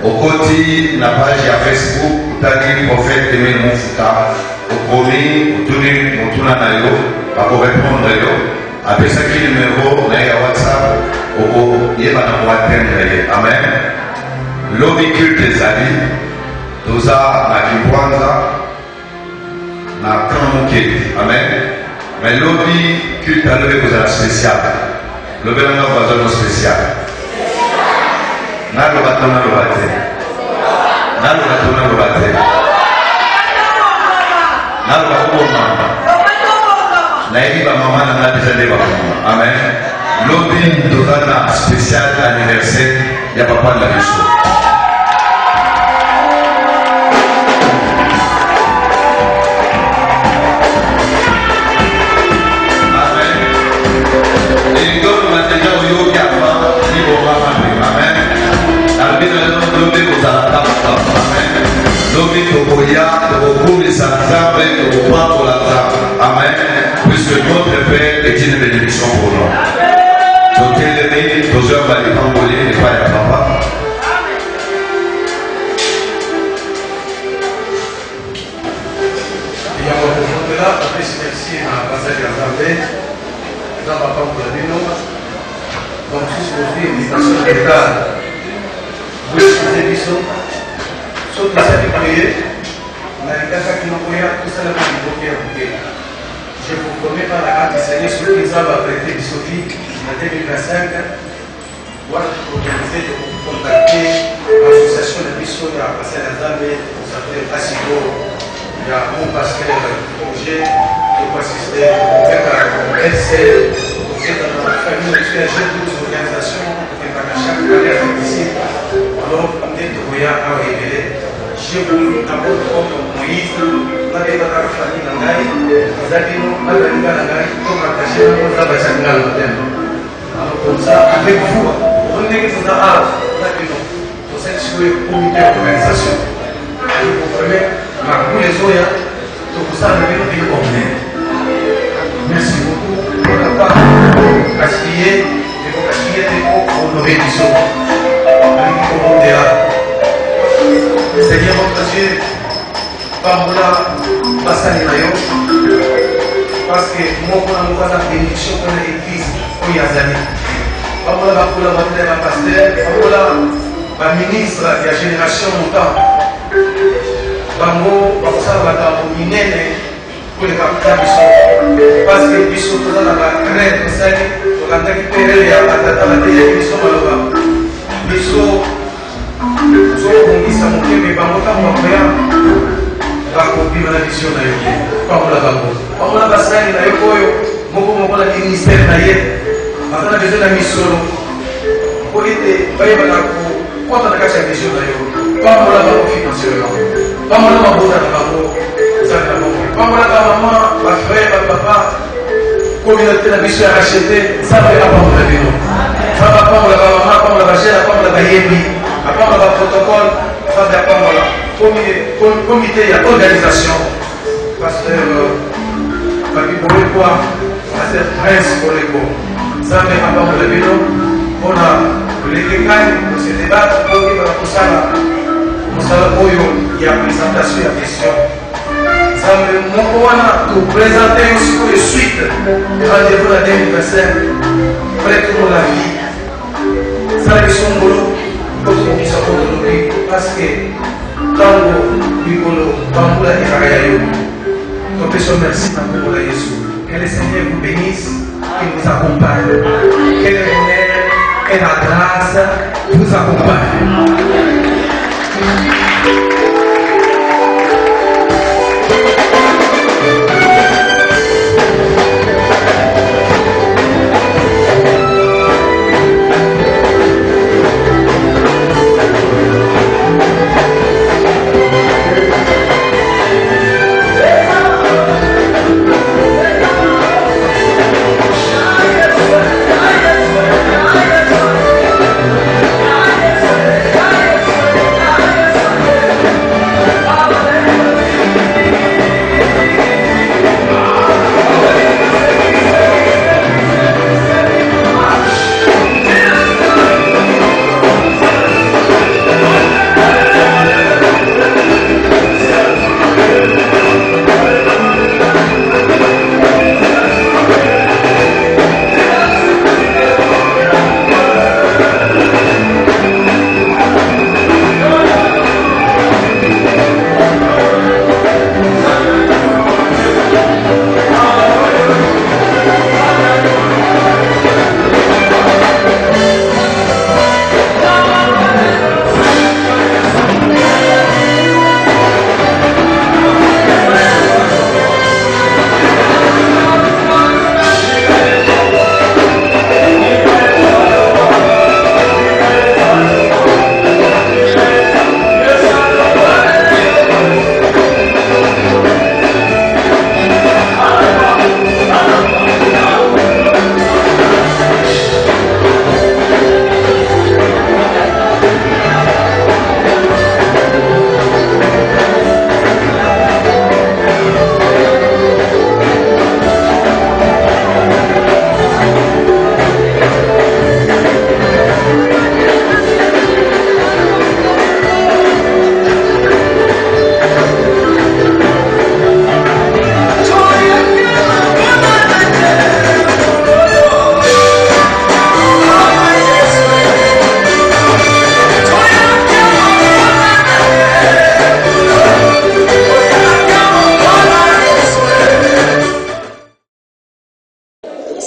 Au côté, la page à Facebook, tu as dit prophète Aimé Moufuta. Au premier, au tourné, au tournant à l'eau, pour répondre à l'eau. Après ça, qui numéro, on a WhatsApp, il y a un Amen. Lobby culte des alliés, tout ça, na Kibwanza, na Kamuke. Amen. Mais lobby culte à l'eau, vous avez spécial. Lobby à l'eau, spécial. Nalo batona lo bate. Nalo batona lo bate. Nalo bakoma. Na hivi ba mama na déjà de ba mama. Amen. Lobby dozana spécial anniversaire ya papa la biso. Amen. Et comme maintenant au yoga ni au mama. Amen. Lobby kozala amen. Lobby tokoya tokokumisa nzambe tokopambola nzambe. Amen. Puisque notre Père est une bénédiction pour nous. Totelemi tozwa balipamboli epai ya papa. yango tofondela apesi merci na bazali ya nzambe eza bapambola bino donc susi kozwi invitation d'état boyesize biso soki esali boye nalingakaki nokoya tosalaka liboke ya moke je vous promets par la grâce du Seigneur soki nzambe aprete biso vi na 2025 wana toorganize tokocontacte association na biso ya basali ya nzambe osapele asigo ya mon pasteur projet tokoasiste tokokeka LCL tokokeka na famille na biso ya G12 organisation tokokeka na chaque carrière ici. Alors, on est tokoya awa ebele je vous d'abord comme Moïse nabebaka famille na ngai ezalino balinga na ngai topartage nango nzambe asiaki ngai motema. Alors comme ça avec vous ondenge toza awa nabino tosali sikoyo comité d'organisation vous les oya tokosala na bino bino ordinaire. Merci beaucoup pour la part gaspillé et pour gaspiller des mots honoré biso alingi komondela. Seigneur notre Dieu, pambola basali na yo parce que moko na moko aza bénédiction mpona église oyo azali. Pambola bakola batela ya bapaster, pambola baministre ya génération montant bango bakosala makambo minene koleka kuta biso parce que biso toza na bagrève tosali tolandaki perele ya batata bateleki biso maloba biso tozobongisa mokeme bango ntango bakoya bakobima na vision na yo pambola bango pambola basali na yo oyo moko mokola ministère na ye baza na besoin na misolo po ete bayebana kokota na kati ya vision na yo pambola bango financièrement pambola mabota na bango ezali na bango pambola bamama bafrère bapapa communauté na biso ya rachete nzambe apambola bino nzambe apambola bamama apambola bagene apambola bayebi apambola baprotocole nzambe apambola comité ya organisation pasteur papi bolekwa pasteur prince boleko nzambe apambola bino mpona kolekekani kose débat okebaka kosala mosala oyo ya présentation ya question nzambe moko wana toprésente yo sikoyo suite rendez-vous na 2025 prêtre pour la vie sala biso ngolo tokobisa kotolobi parce que ntango mikolo pambola ezaka ya yo topeso merci na kombo na yesu que le Seigneur vous bénisse et vous accompagne que le bonheur et la grâce vous accompagnent.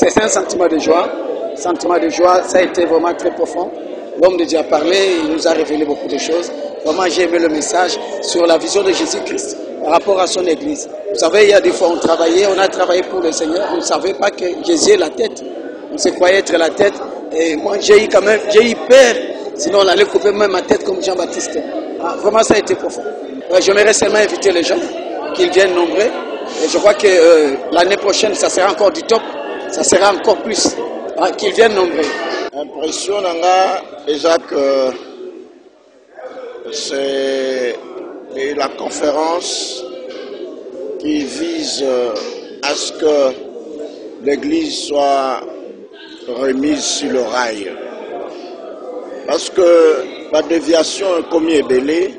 C'est un sentiment de joie. Sentiment de joie, ça a été vraiment très profond. L'homme de Dieu a parlé, il nous a révélé beaucoup de choses. Vraiment, j'ai aimé le message sur la vision de Jésus-Christ par rapport à son Église. Vous savez, il y a des fois, on a travaillé pour le Seigneur, on ne savait pas que Jésus est la tête. On se croyait être la tête. Et moi, j'ai eu peur. Sinon, on allait couper même ma tête comme Jean-Baptiste. Ah, vraiment, ça a été profond. J'aimerais seulement inviter les gens, qu'ils viennent nombreux. Et je crois que l'année prochaine, ça sera encore du top. Ça sera encore plus. Ah, qu'ils viennent nombreux. L'impression nanga déjà que c'est la conférence qui vise à ce que l'Église soit remise sur le rail. Parce que la déviation est commis ebele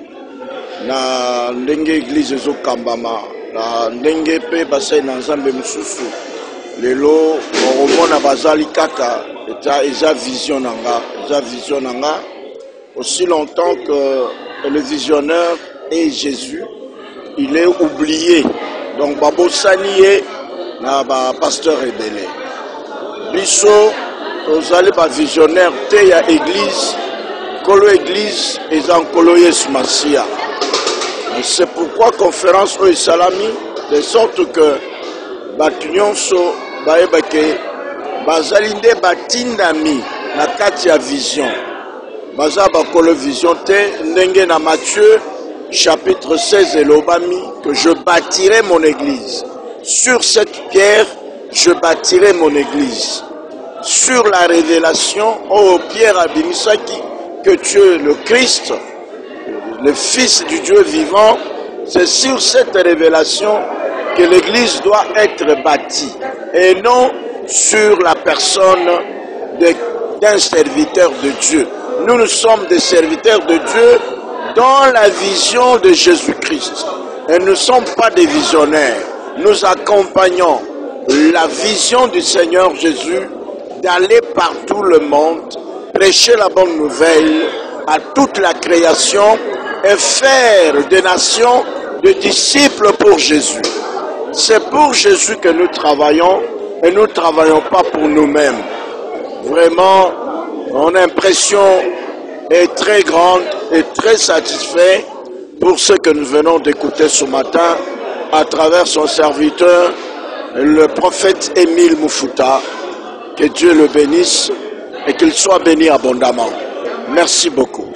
na ndenge Église ezokambama na ndenge pe basai na nzambe mususu lelo omona bazali kaka eza vision nanga aussi longtemps que le visionnaire est Jésus, il est oublié. Donc babosani na ba pasteur rebelle biso tozali ba visionnaire te ya église kolo église eza nkolo Yesu Masia. C'est pourquoi conférence o salami de sorte que batunyonso baebake bazali nde batindami na kati ya vision baza bakolo vision te ndenge na Matthieu chapitre 16 elobami que je bâtirai mon église sur cette pierre je bâtirai mon église sur la révélation oh Pierre abimisaki que Dieu le Christ le Fils du Dieu vivant. C'est sur cette révélation que l'église doit être bâtie et non sur la personne d'un serviteur de Dieu. Nous sommes des serviteurs de Dieu dans la vision de Jésus-Christ. Et nous ne sommes pas des visionnaires. Nous accompagnons la vision du Seigneur Jésus d'aller par tout le monde, prêcher la bonne nouvelle à toute la création et faire des nations des disciples pour Jésus. C'est pour Jésus que nous travaillons et nous ne travaillons pas pour nous-mêmes. Vraiment, mon impression est très grande et très satisfaite pour ce que nous venons d'écouter ce matin à travers son serviteur, le prophète Émile Moufuta. Que Dieu le bénisse et qu'il soit béni abondamment. Merci beaucoup.